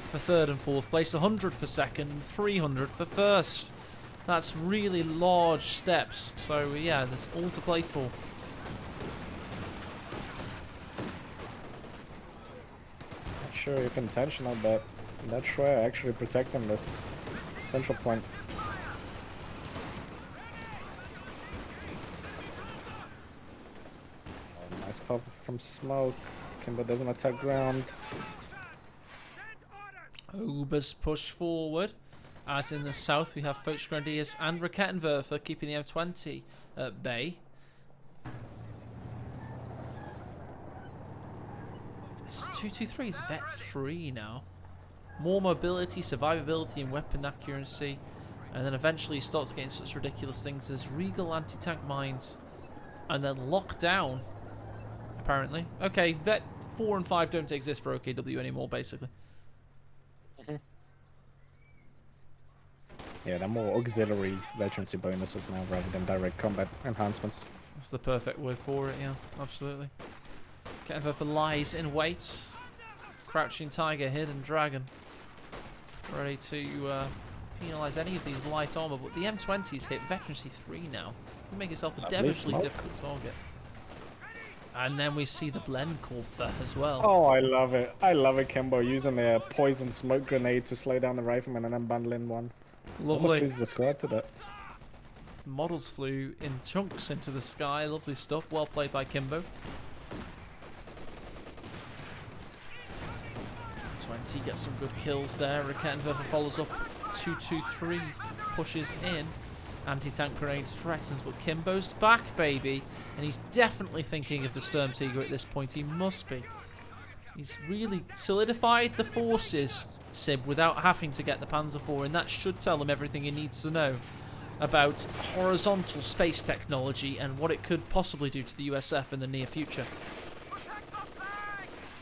for third and fourth place, 100 for second, 300 for first. That's really large steps. So yeah, there's all to play for. Not sure if intentional, but that Shreya actually protecting this central point. Oh, nice pop from smoke. Kimbo doesn't attack ground. Ubers push forward. As in the south, we have Volksgrenadiers and Raketenwerfer keeping the M20 at bay. It's 2-2-3 is Vet 3 now. More mobility, survivability, and weapon accuracy. And then eventually he starts getting such ridiculous things as Regal anti-tank mines. And then lockdown, apparently. Okay, Vet 4 and 5 don't exist for OKW anymore, basically. Yeah, they're more auxiliary veterancy bonuses now rather than direct combat enhancements. That's the perfect word for it, yeah, absolutely. Raketenwerfer lies in wait. Crouching Tiger, Hidden Dragon. Ready to penalise any of these light armour, but the M20's hit veterancy 3 now. You make yourself a devilishly difficult target. And then we see the blend called for as well. Oh, I love it. I love it, Kimbo, using their poison smoke grenade to slow down the rifleman and then bundle in one. Almost Lovely. loses the squad to that. Models flew in chunks into the sky. Lovely stuff. Well played by Kimbo. 20 gets some good kills there. Raketenwerfer follows up 2-2-3, pushes in. Anti-tank grenade threatens, but Kimbo's back, baby. And he's definitely thinking of the Sturmtiger at this point. He must be. He's really solidified the forces, Sib, without having to get the Panzer IV, and that should tell him everything he needs to know about horizontal space technology and what it could possibly do to the USF in the near future.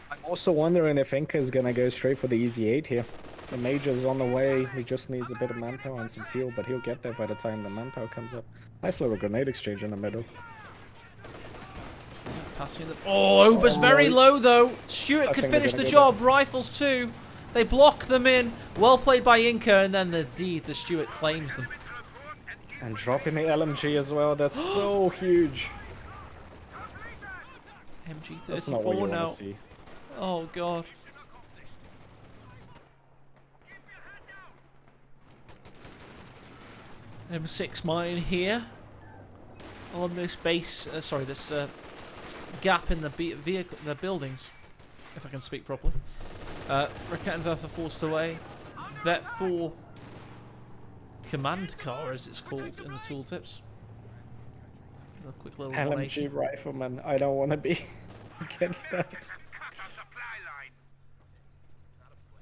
I'm also wondering if Inca is gonna go straight for the easy 8 here. The Major's on the way. He just needs a bit of manpower and some fuel, but he'll get there by the time the manpower comes up. Nice little grenade exchange in the middle. Passing the... Oh, Ober's very low, though. Stewart could finish the job. Rifles, too. They block them in. Well played by Inca, and then the Stewart claims them. And dropping the LMG as well. That's so huge. MG34 now. See. Oh, God. M6 mine here. On this base... this... gap in the vehicle, the buildings, if I can speak properly. Raketenwerfer forced away. Vet 4 command car, as it's called in the tooltips. A quick little LMG rifleman, I don't want to be. against that. Cut our supply line.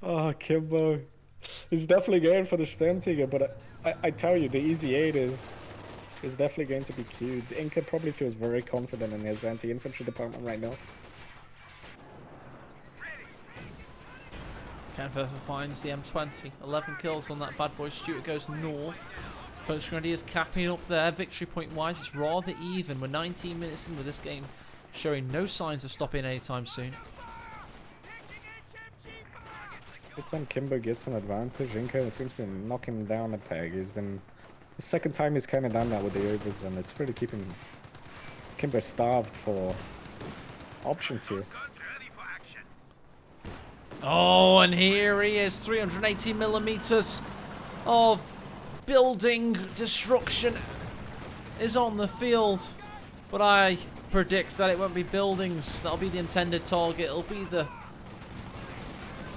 Oh, Kimbo. He's definitely going for the Sturmtiger, but I tell you, the Easy 8 is definitely going to be queued. Inca probably feels very confident in his anti-infantry department right now. Canverfer finds the M20. 11 kills on that bad boy. Stewart goes north. French Grenadiers capping up there. Victory point wise, it's rather even. We're 19 minutes in with this game, showing no signs of stopping anytime soon. Every time Kimbo gets an advantage, Inca seems to knock him down a peg. He's been the second time he's kind of done that with the overs, and it's really keeping Kimbo starved for options here. Guns ready for action. Oh, and here he is. 380 millimeters of building destruction is on the field. But I predict that it won't be buildings. That'll be the intended target. It'll be the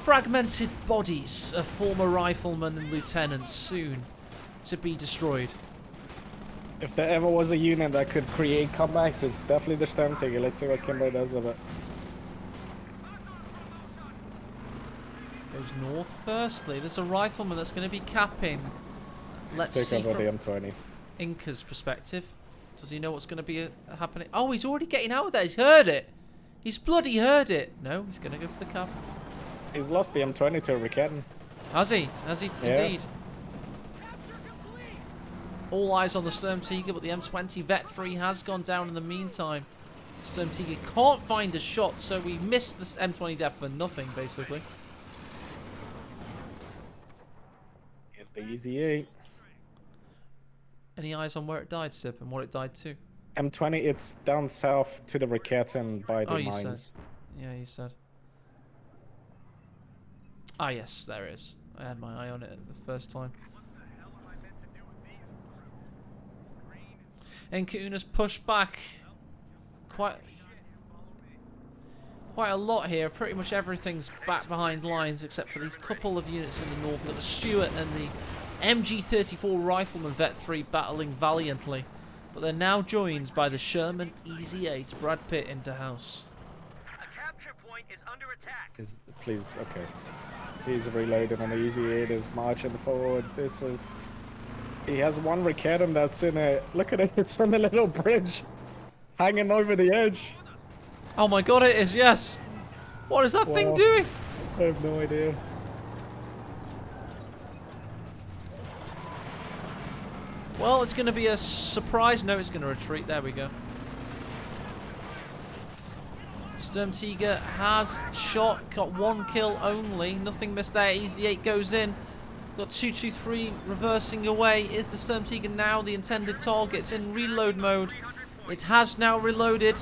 fragmented bodies of former riflemen and lieutenants soon to be destroyed. If there ever was a unit that could create comebacks, it's definitely the Sturmtiger. Let's see what Kimbo does with it. Goes north firstly. There's a rifleman that's going to be capping. Let's see Take over from the M20. Inca's perspective. Does he know what's going to be happening? Oh, he's already getting out of there. He's heard it. He's bloody heard it. No, he's going to go for the cap. He's lost the M20 to a Ricketten. Has he? Has he Yeah. indeed? All eyes on the Sturmtiger, but the M20 Vet 3 has gone down in the meantime. Sturmtiger can't find a shot, so we missed the M20 death for nothing, basically. Here's the Easy 8. Any eyes on where it died, Sib, and what it died to? M20, it's down south to the Ricketten by the Oh, you mines. said. Yeah, you said. Ah, yes, there it is. I had my eye on it the first time. And Kuna's pushed back quite a lot here. Pretty much everything's back behind lines except for these couple of units in the north. We've got the Stewart and the MG34 Rifleman Vet 3 battling valiantly. But they're now joined by the Sherman Easy 8. Brad Pitt into house. A capture point is under attack. Please, okay. He's reloading on the Easy 8, is marching forward. This is... He has one Ricketten that's in a... Look at it, it's on a little bridge. Hanging over the edge. Oh my god, it is, yes! What is that thing Wow. doing? I have no idea. Well, it's going to be a surprise. No, it's going to retreat. There we go. Sturmtiger has shot, got one kill only. Nothing missed there. Easy 8 goes in. Got 223 reversing away. Is the Sturmtiger now the intended target? It's in reload mode. It has now reloaded.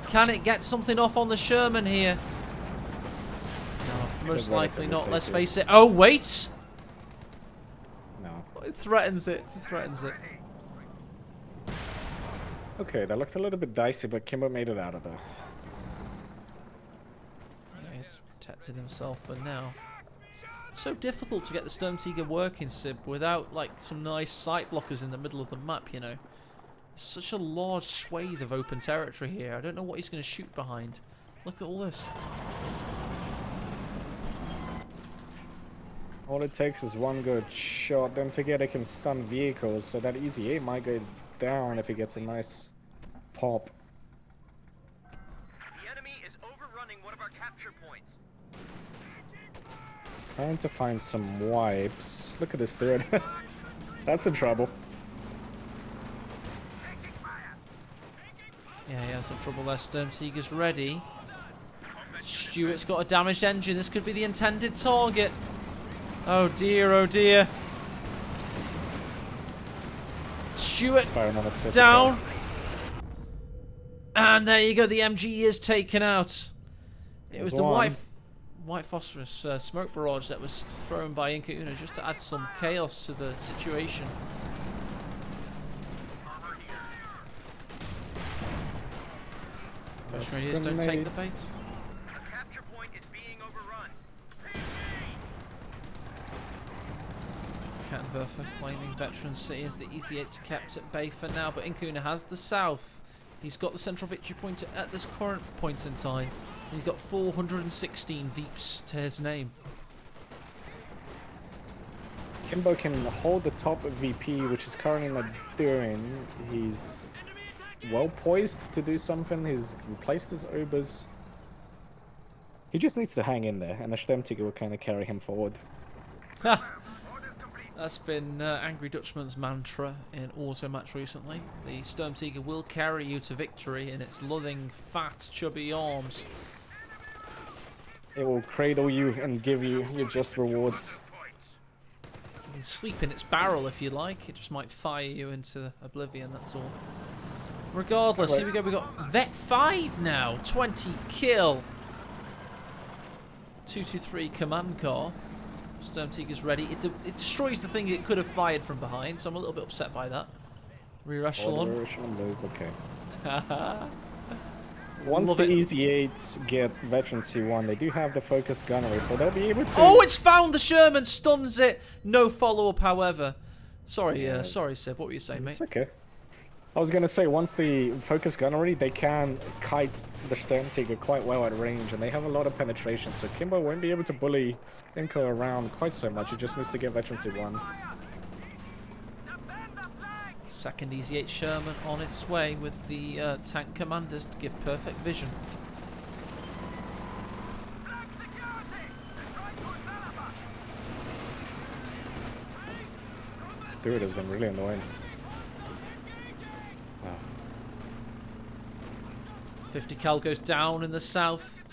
Can it get something off on the Sherman here? No, most likely not. Let's face it. Oh, wait! No. It threatens it. It threatens it. Okay, that looked a little bit dicey, but Kimbo made it out of there. Yeah, he's protecting himself for now. So difficult to get the Sturmtiger working, Sib, without like some nice sight blockers in the middle of the map, you know. Such a large swathe of open territory here. I don't know what he's going to shoot behind. Look at all this. All it takes is one good shot. Don't forget it can stun vehicles, so that Easy 8 might go down if he gets a nice pop. The enemy is overrunning one of our capture points. Trying to find some wipes. Look at this dude. That's in trouble. Yeah, he has some trouble there. Sturmtiger's ready. Stewart's got a damaged engine. This could be the intended target. Oh dear, oh dear. Stewart is down. And there you go, the MG is taken out. It was the white phosphorus smoke barrage that was thrown by Inca Uno just to add some chaos to the situation. First Radiators don't take the bait. The capture point is being overrun. Canverfer claiming Veteran City as the Easy 8's kept at bay for now, but Inca Uno has the south. He's got the central victory point at this current point in time. And he's got 416 Veeps to his name. Kimbo can hold the top of VP, which is currently not doing. He's well poised to do something. He's replaced his Obers. He just needs to hang in there, and the Sturmtiger will kind of carry him forward. Ha! That's been Angry Dutchman's mantra in Auto Match recently. The Sturmtiger will carry you to victory in its loving, fat, chubby arms. It will cradle you and give you your just rewards. You can sleep in its barrel if you like. It just might fire you into oblivion, that's all. Regardless, here we go. We've got Vet 5 now. 20 kill. 223 command car. Sturmtiger's ready. It destroys the thing it could have fired from behind, so I'm a little bit upset by that. Rear echelon. Rear echelon move, okay. Once Love the it. Easy 8s get Veteran C1, they do have the focus gunnery, so they'll be able to... Oh, it's found the Sherman, stuns it. No follow-up, however. Sorry, sorry, Sib. What were you saying, mate? It's okay. I was gonna say, once the focus gunnery, they can kite the Sturmtiger quite well at range, and they have a lot of penetration, so Kimbo won't be able to bully Inco around quite so much. He just needs to get Veteran C1. Second Easy 8 Sherman on its way with the tank commanders to give perfect vision. Stewart has been really annoying. 50 cal goes down in the south.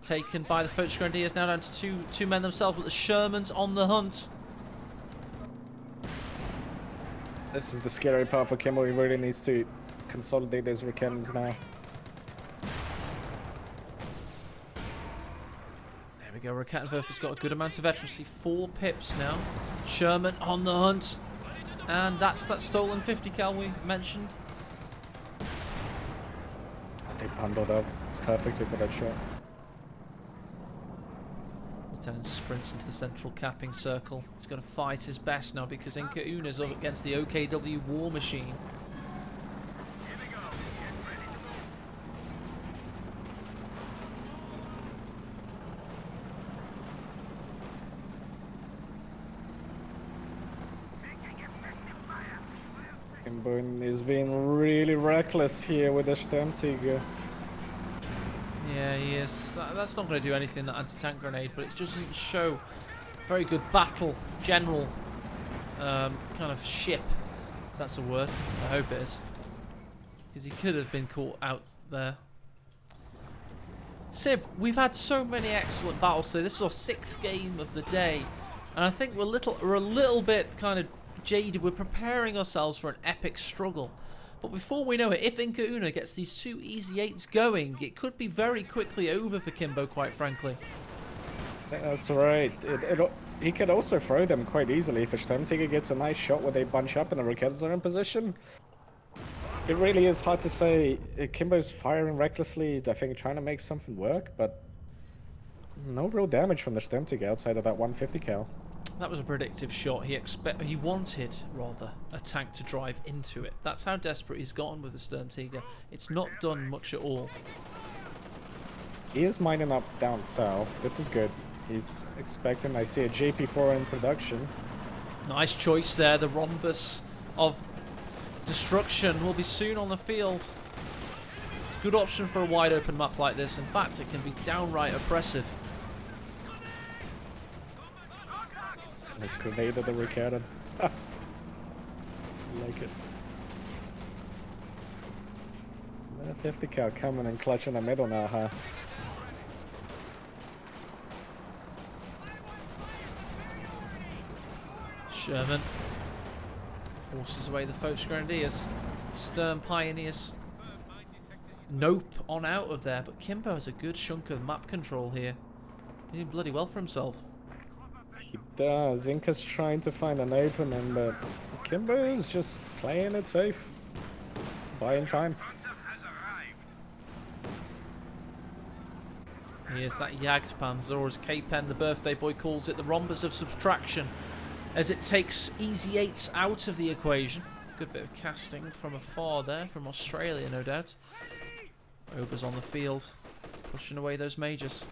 Taken by the Foch Grenadiers, now down to two men themselves, but the Shermans on the hunt. This is the scary part for Kimbo. He really needs to consolidate those cannons now. There we go. Rakettenwerfer has got a good amount of veterancy. 4 pips now. Sherman on the hunt. And that's that stolen 50 cal we mentioned. They bundled up perfectly for that shot. Lieutenant sprints into the central capping circle. He's got to fight his best now because Inca Una's up against the OKW War Machine. Kimbo is being really reckless here with the Sturmtiger. Yeah, he is. That's not going to do anything, that anti-tank grenade, but it's just to show very good battle, general kind of ship, if that's a word. I hope it is. Because he could have been caught out there. Sib, we've had so many excellent battles today. This is our 6th game of the day. And I think we're a little bit kind of jaded. We're preparing ourselves for an epic struggle. But before we know it, if Inca Una gets these 2 Easy 8s going, it could be very quickly over for Kimbo, quite frankly. That's right. He could also throw them quite easily if a Sturmtiger gets a nice shot where they bunch up and the Rockets are in position. It really is hard to say. Kimbo's firing recklessly, I think trying to make something work, but no real damage from the Sturmtiger outside of that 150 cal. That was a predictive shot. He wanted, rather, a tank to drive into it. That's how desperate he's gotten with the Sturmtiger. It's not done much at all. He is mining up down south. This is good. He's expecting, I see a JP4 in production. Nice choice there. The rhombus of destruction will be soon on the field. It's a good option for a wide open map like this. In fact, it can be downright oppressive. Nice grenade at the Ricardo. Like it. That 50 cal coming and clutch in the middle now, huh? Sherman forces away the Foch Grenadiers. Stern Pioneers nope on out of there, but Kimbo has a good chunk of map control here. He's doing bloody well for himself. He does. Inca's trying to find an opening, but Kimbo's just playing it safe. Buying time. Here's that Jagdpanzer, or as K-Pen, the birthday boy, calls it, the rhombus of subtraction, as it takes Easy 8s out of the equation. Good bit of casting from afar there, from Australia, no doubt. Ober's on the field, pushing away those majors.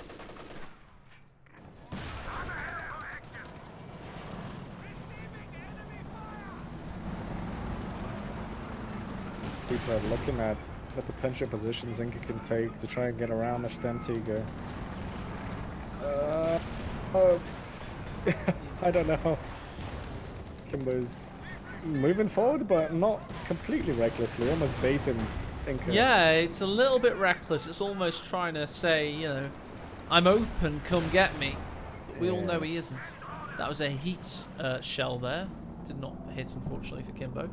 People are looking at the potential positions Inca can take to try and get around the Stemtiger. I don't know. Kimbo's moving forward, but not completely recklessly, almost baiting Inca. Yeah, it's a little bit reckless. It's almost trying to say, you know, I'm open, come get me. But we all know he isn't. That was a heat shell there. Did not hit, unfortunately, for Kimbo.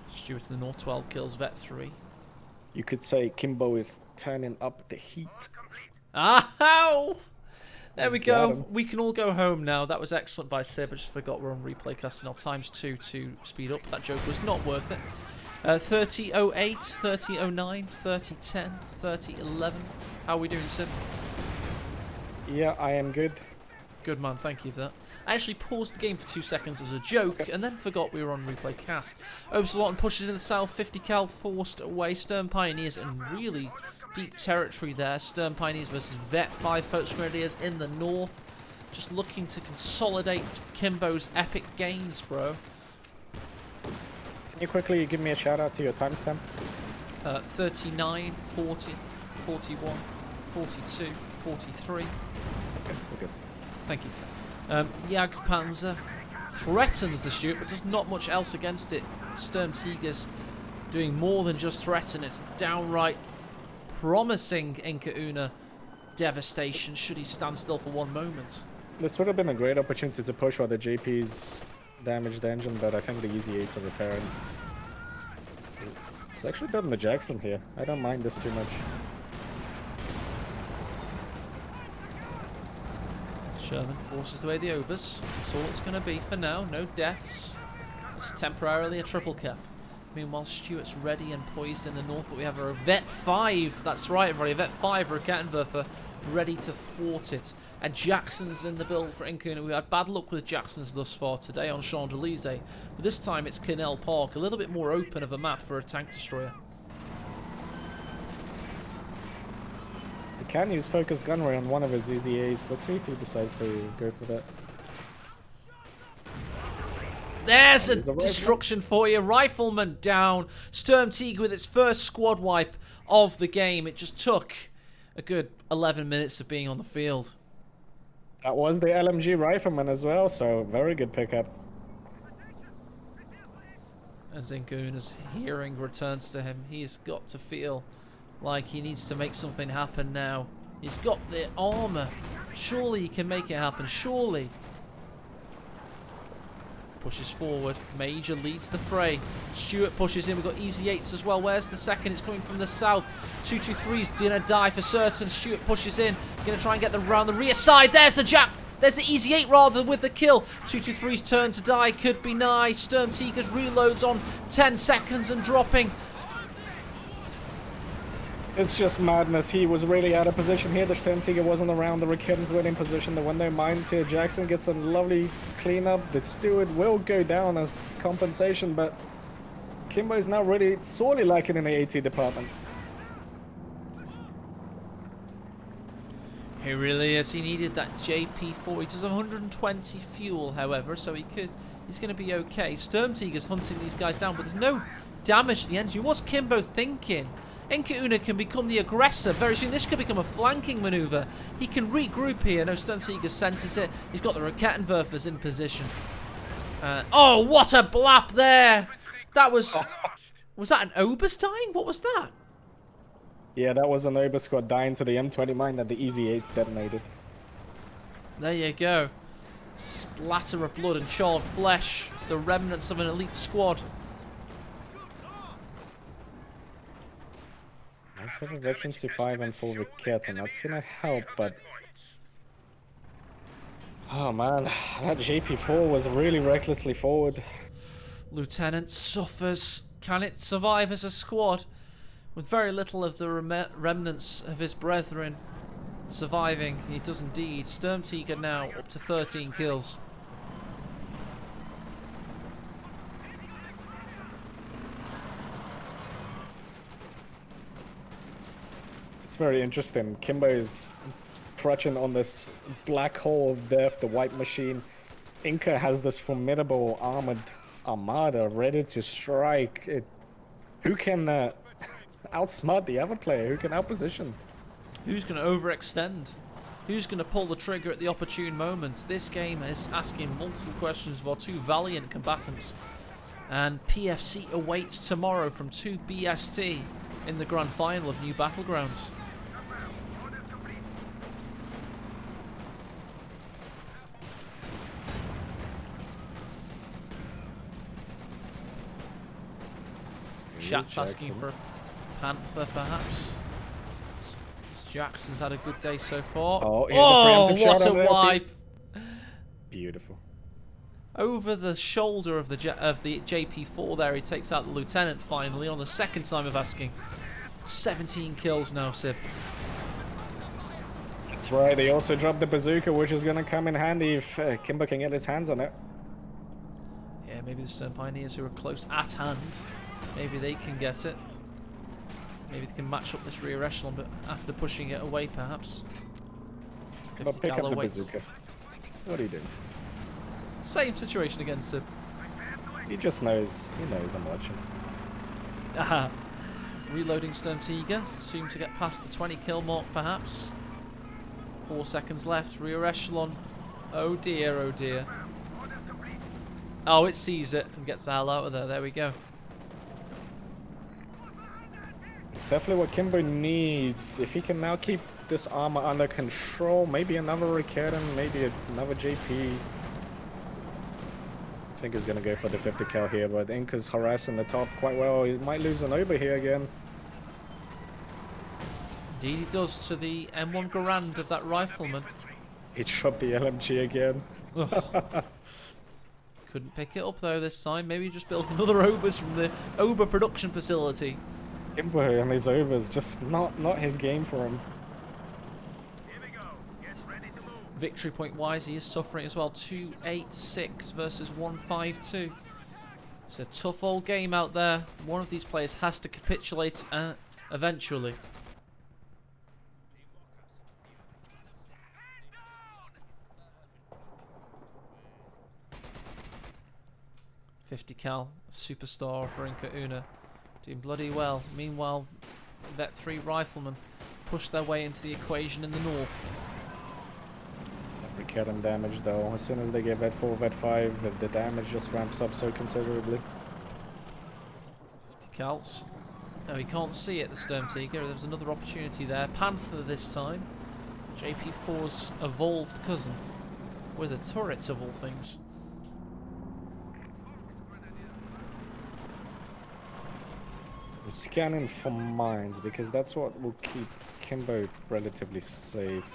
Stuart in the north, 12 kills, Vet 3. You could say Kimbo is turning up the heat. Ow! There we Got go. him. We can all go home now. That was excellent by Sib. I just forgot we're on replay casting. I'll ×2 to speed up. That joke was not worth it. 30:08, 30:09, 30:10, 30:11. How are we doing, Sib? Yeah, I am good. Good man, thank you for that. I actually paused the game for 2 seconds as a joke and then forgot we were on replay cast. Oberslot pushes in the south, 50 cal forced away. Stern Pioneers in really deep territory there. Stern Pioneers versus Vet 5 Folks Grenadiers in the north. Just looking to consolidate Kimbo's epic gains, bro. Can you quickly give me a shout out to your timestamp? 39, 40, 41, 42, 43. Okay, we're good. Thank you. Jagdpanzer threatens the shoot, but does not much else against it. Sturm Tigers doing more than just threaten. It's downright promising Inca Una devastation should he stand still for one moment. This would have been a great opportunity to push while the JP's damaged the engine, but I think the Easy 8s are repairing. It's actually building the Jackson here. I don't mind this too much. Sherman forces away the Obers. That's all it's going to be for now. No deaths. It's temporarily a triple cap. Meanwhile, Stuart's ready and poised in the north, but we have a Vet 5. That's right, everybody. A Vet 5 or a Kettenwerfer ready to thwart it. And Jackson's in the build for Inca. We had bad luck with Jackson's thus far today on Champs-Élysées. But this time it's Canal Park. A little bit more open of a map for a tank destroyer. He can use focus gunnery on one of his Easy 8s. Let's see if he decides to go for that. There's a destruction for you. Rifleman down. Sturm Tiger with its first squad wipe of the game. It just took a good 11 minutes of being on the field. That was the LMG Rifleman as well, so very good pickup. As Inca Una's hearing returns to him, he's got to feel like he needs to make something happen now. He's got the armor. Surely he can make it happen. Surely. Pushes forward. Major leads the fray. Stuart pushes in. We've got Easy 8s as well. Where's the second? It's coming from the south. 223's gonna die for certain. Stuart pushes in. Gonna try and get them around the rear side. There's the Jap. There's the Easy 8 rather with the kill. 223's turn to die. Could be nigh. Sturm Tigers reloads on 10 seconds and dropping. It's just madness. He was really out of position here. The Stemtiger wasn't around. The Raketens were in position. The window mines here. Jackson gets a lovely cleanup. The Steward will go down as compensation, but Kimbo's now really sorely lacking in the AT department. He really is. He needed that JP4. He does have 120 fuel, however, so he's going to be okay. Sturm Tiger's hunting these guys down, but there's no damage to the engine. What's Kimbo thinking? Inca Una can become the aggressor very soon. This could become a flanking maneuver. He can regroup here. No, Sturm Tiger senses it. He's got the Rakettenwerfers in position. Oh, what a blap there! That was... Was that an Obus dying? What was that? Yeah, that was an Ober squad dying to the M20 mine that the Easy 8s detonated. There you go. Splatter of blood and charred flesh. The remnants of an elite squad. Let's have a Veteran C5 and full Raket, and that's gonna help, but... Oh man, that JP4 was really recklessly forward. Lieutenant suffers. Can it survive as a squad? With very little of the remnants of his brethren surviving, he does indeed. Sturm Tiger now up to 13 kills. very interesting. Kimbo is crutching on this black hole of death, the white machine. Inca has this formidable armored armada ready to strike. Who can outsmart the other player? Who can outposition? Who's going to overextend? Who's going to pull the trigger at the opportune moment? This game is asking multiple questions of our two valiant combatants. And PFC awaits tomorrow from 2 BST in the grand final of New Battlegrounds. Chat's asking for a Panther, perhaps. Jackson's had a good day so far. Oh, here's a preemptive what shot a over there, wipe! Beautiful. Over the shoulder of the JP4 there, he takes out the lieutenant finally on the second time of asking. 17 kills now, Sib. That's right, they also dropped the bazooka, which is going to come in handy if Kimbo can get his hands on it. Yeah, maybe the Stern Pioneers who are close at hand, maybe they can get it. Maybe they can match up this rear echelon, but after pushing it away, perhaps. But pick up the bazooka. What are you doing? Same situation again, Sib. He just knows. He knows I'm watching. Aha. Reloading Sturm Tiger. Assume to get past the 20 kill mark, perhaps. 4 seconds left. Rear echelon. Oh dear, oh dear. Oh, it sees it and gets the hell out of there. There we go. It's definitely what Kimbo needs. If he can now keep this armor under control, maybe another Ricketten, maybe another JP. I think he's gonna go for the 50 cal here, but Inca's harassing the top quite well. He might lose an over here again. Indeed he does to the M1 Garand of that rifleman. He dropped the LMG again. Couldn't pick it up though this time. Maybe just built another Obers from the Ober production facility. Kimbo and his overs, just not his game for him. Victory point wise, he is suffering as well. 286 versus 152. It's a tough old game out there. One of these players has to capitulate eventually. .50 cal, superstar for Inca Una, doing bloody well. Meanwhile, Vet 3 riflemen push their way into the equation in the north. Ricketten damage though. As soon as they get Vet 4, Vet 5, the damage just ramps up so considerably. 50 cals. No, he can't see it, the Sturm Tiger. There was another opportunity there. Panther this time. JP4's evolved cousin. With a turret of all things. I'm scanning for mines because that's what will keep Kimbo relatively safe.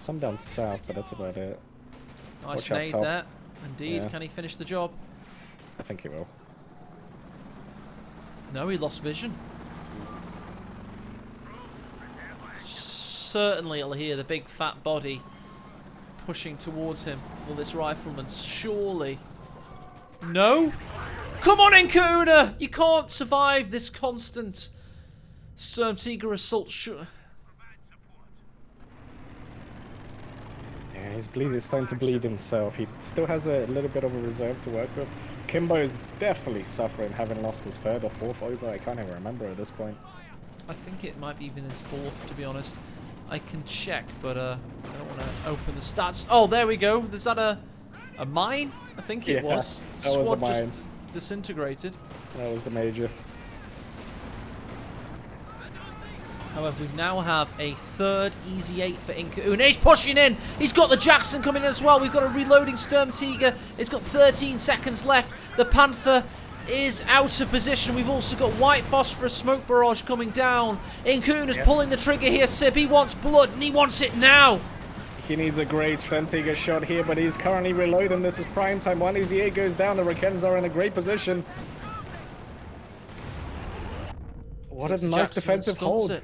Some down south, but that's about it. Nice Watch out nade top. there. Indeed. Yeah. Can he finish the job? I think he will. No, he lost vision. Certainly he'll hear the big fat body pushing towards him. Will this rifleman surely... No? Come on, Inca Una! You can't survive this constant Sturm Tiger assault. Yeah, he's starting to bleed himself. He still has a little bit of a reserve to work with. Kimbo is definitely suffering, having lost his third or fourth over. I can't even remember at this point. I think it might be even his fourth, to be honest. I can check, but I don't want to open the stats. Oh, there we go. Is that a mine? I think it was. That was a Squad mine. just disintegrated. That was the major. However, we now have a third easy 8 for Inca Una. He's pushing in. He's got the Jackson coming in as well. We've got a reloading Sturm Tiger. It's got 13 seconds left. The Panther is out of position. We've also got white phosphorus smoke barrage coming down. Inca Una's pulling the trigger here, Sib. He wants blood and he wants it now. He needs a great Sturm Tiger shot here, but he's currently reloading. This is prime time. One easy 8 goes down. The Rickettens are in a great position. What a nice defensive hold.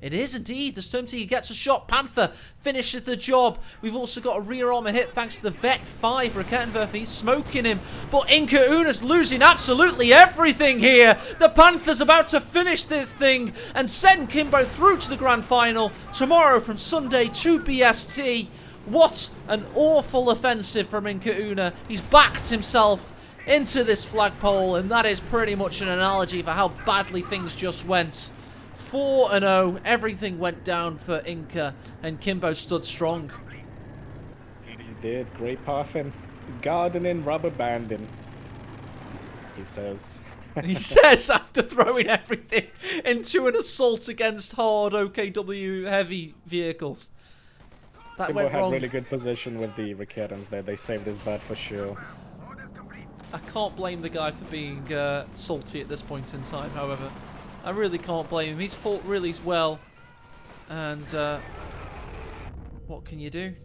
It is indeed. The Storm Tiger gets a shot. Panther finishes the job. We've also got a rear armor hit thanks to the Vet 5 Raketenwerfer. He's smoking him. But Inca Una's losing absolutely everything here. The Panther's about to finish this thing and send Kimbo through to the grand final tomorrow from Sunday 2 BST. What an awful offensive from Inca Una. He's backed himself into this flagpole, and that is pretty much an analogy for how badly things just went. 4-0, everything went down for Inca, and Kimbo stood strong. He did. Great pathing. Gardening, rubber banding, he says. He says after throwing everything into an assault against hard OKW heavy vehicles. That Kimbo went had wrong. really good position with the Raketans there. They saved his butt for sure. I can't blame the guy for being salty at this point in time, however. I really can't blame him. He's fought really well. And what can you do?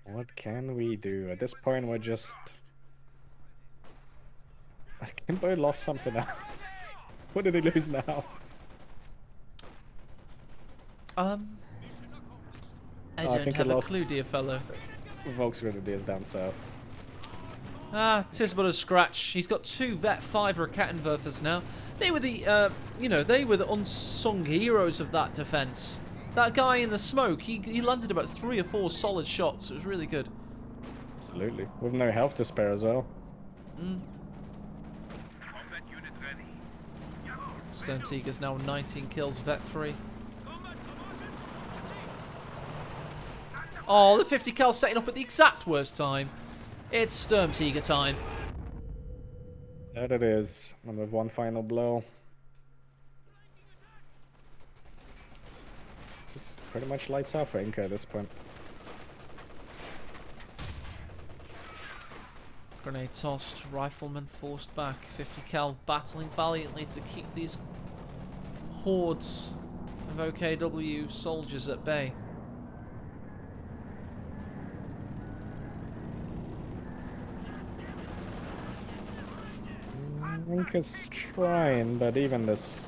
What can we do? At this point, we're just... Kimbo lost something else. What did he lose now? I I don't think he have a lost. clue, dear fellow. Volksgrenadiers down south. Ah, tis but a scratch. He's got 2 Vet 5 Raketenwerfers now. They were the, they were the unsung heroes of that defense. That guy in the smoke, he landed about 3 or 4 solid shots. It was really good. Absolutely. With no health to spare as well. Stone Tiger's now 19 kills, Vet 3. Oh, the 50 cal setting up at the exact worst time. It's Sturm Tiger time. That it is. And with one final blow. This is pretty much lights out for Inca at this point. Grenade tossed, rifleman forced back, 50 cal battling valiantly to keep these hordes of OKW soldiers at bay. Inca's trying, but even this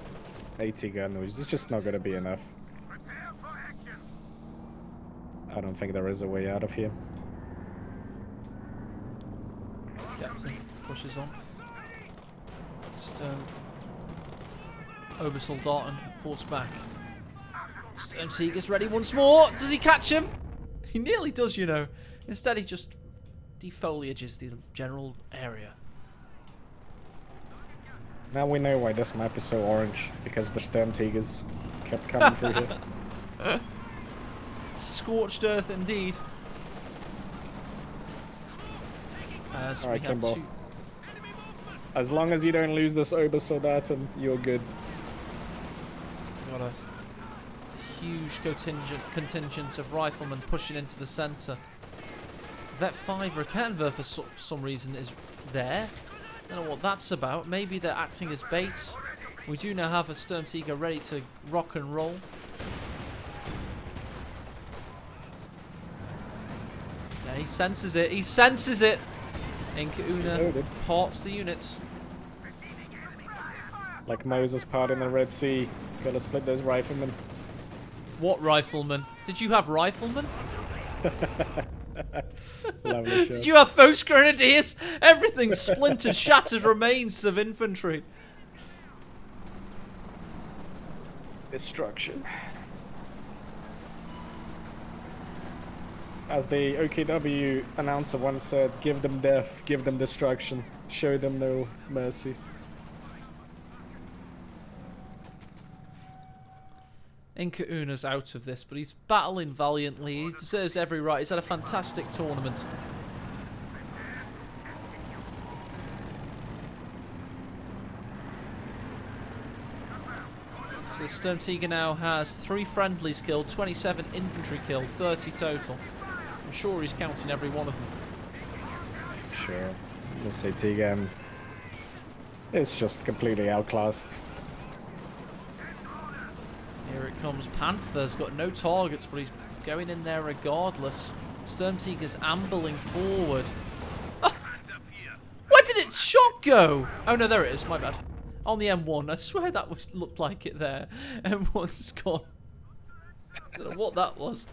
80 gun is just not going to be enough. I don't think there is a way out of here. Captain pushes on. Stone. Obersoldaten forced back. Stone Tiger's ready once more. Does he catch him? He nearly does, you know. Instead, he just defoliages the general area. Now we know why this map is so orange, because the Sturm Tigers kept coming through here. Scorched earth indeed. As Alright, we have Kimbo. 2. As long as you don't lose this Obersoldaten, you're good. Got a huge contingent of riflemen pushing into the centre. Vet 5 Raketenwerfer for some reason is there. Don't know what that's about. Maybe they're acting as bait. We do now have a Sturm Tiger ready to rock and roll. Yeah, he senses it. He senses it. Inca Una parts the units. Like Moses parting the Red Sea. Gotta split those riflemen. What riflemen? Did you have riflemen? Lovely shot. Did you have Foes Grenadiers? Everything splintered, shattered remains of infantry. Destruction. As the OKW announcer once said, give them death, give them destruction, show them no mercy. Inca Una's out of this, but he's battling valiantly. He deserves every right. He's had a fantastic tournament. So the Sturm Tiger now has 3 friendlies killed, 27 infantry killed, 30 total. I'm sure he's counting every one of them. Sure. Let's say Tigan. It's just completely outclassed. Here it comes. Panther's got no targets, but he's going in there regardless. Sturm Tiger's ambling forward. Oh! Where did its shot go? Oh no, there it is. My bad. On the M1. I swear that looked like it there. M1's gone. I don't know what that was.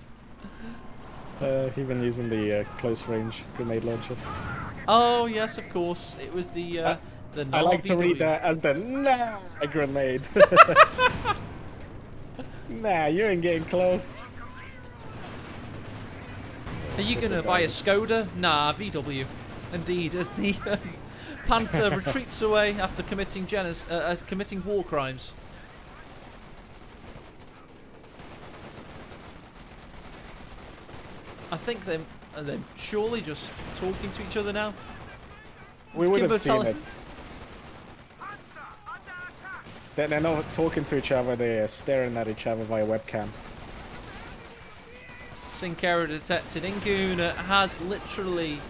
Even using the close range grenade launcher. Oh, yes, of course. It was the I like to read VW. that as the nah grenade. Nah, you ain't getting close. Are you going to buy a Skoda? Nah, VW. Indeed, as the Panther retreats away after committing war crimes. I think they're surely just talking to each other now. We It's would Kimbo have seen telling- it. They're not talking to each other, they're staring at each other via webcam. Sync error detected. Ingoon has literally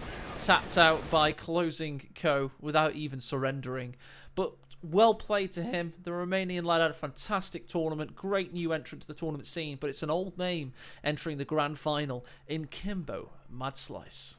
tapped out by closing Co without even surrendering. But well played to him. The Romanian lad had a fantastic tournament. Great new entrant to the tournament scene, but it's an old name entering the grand final in Kimbo Mad Slice.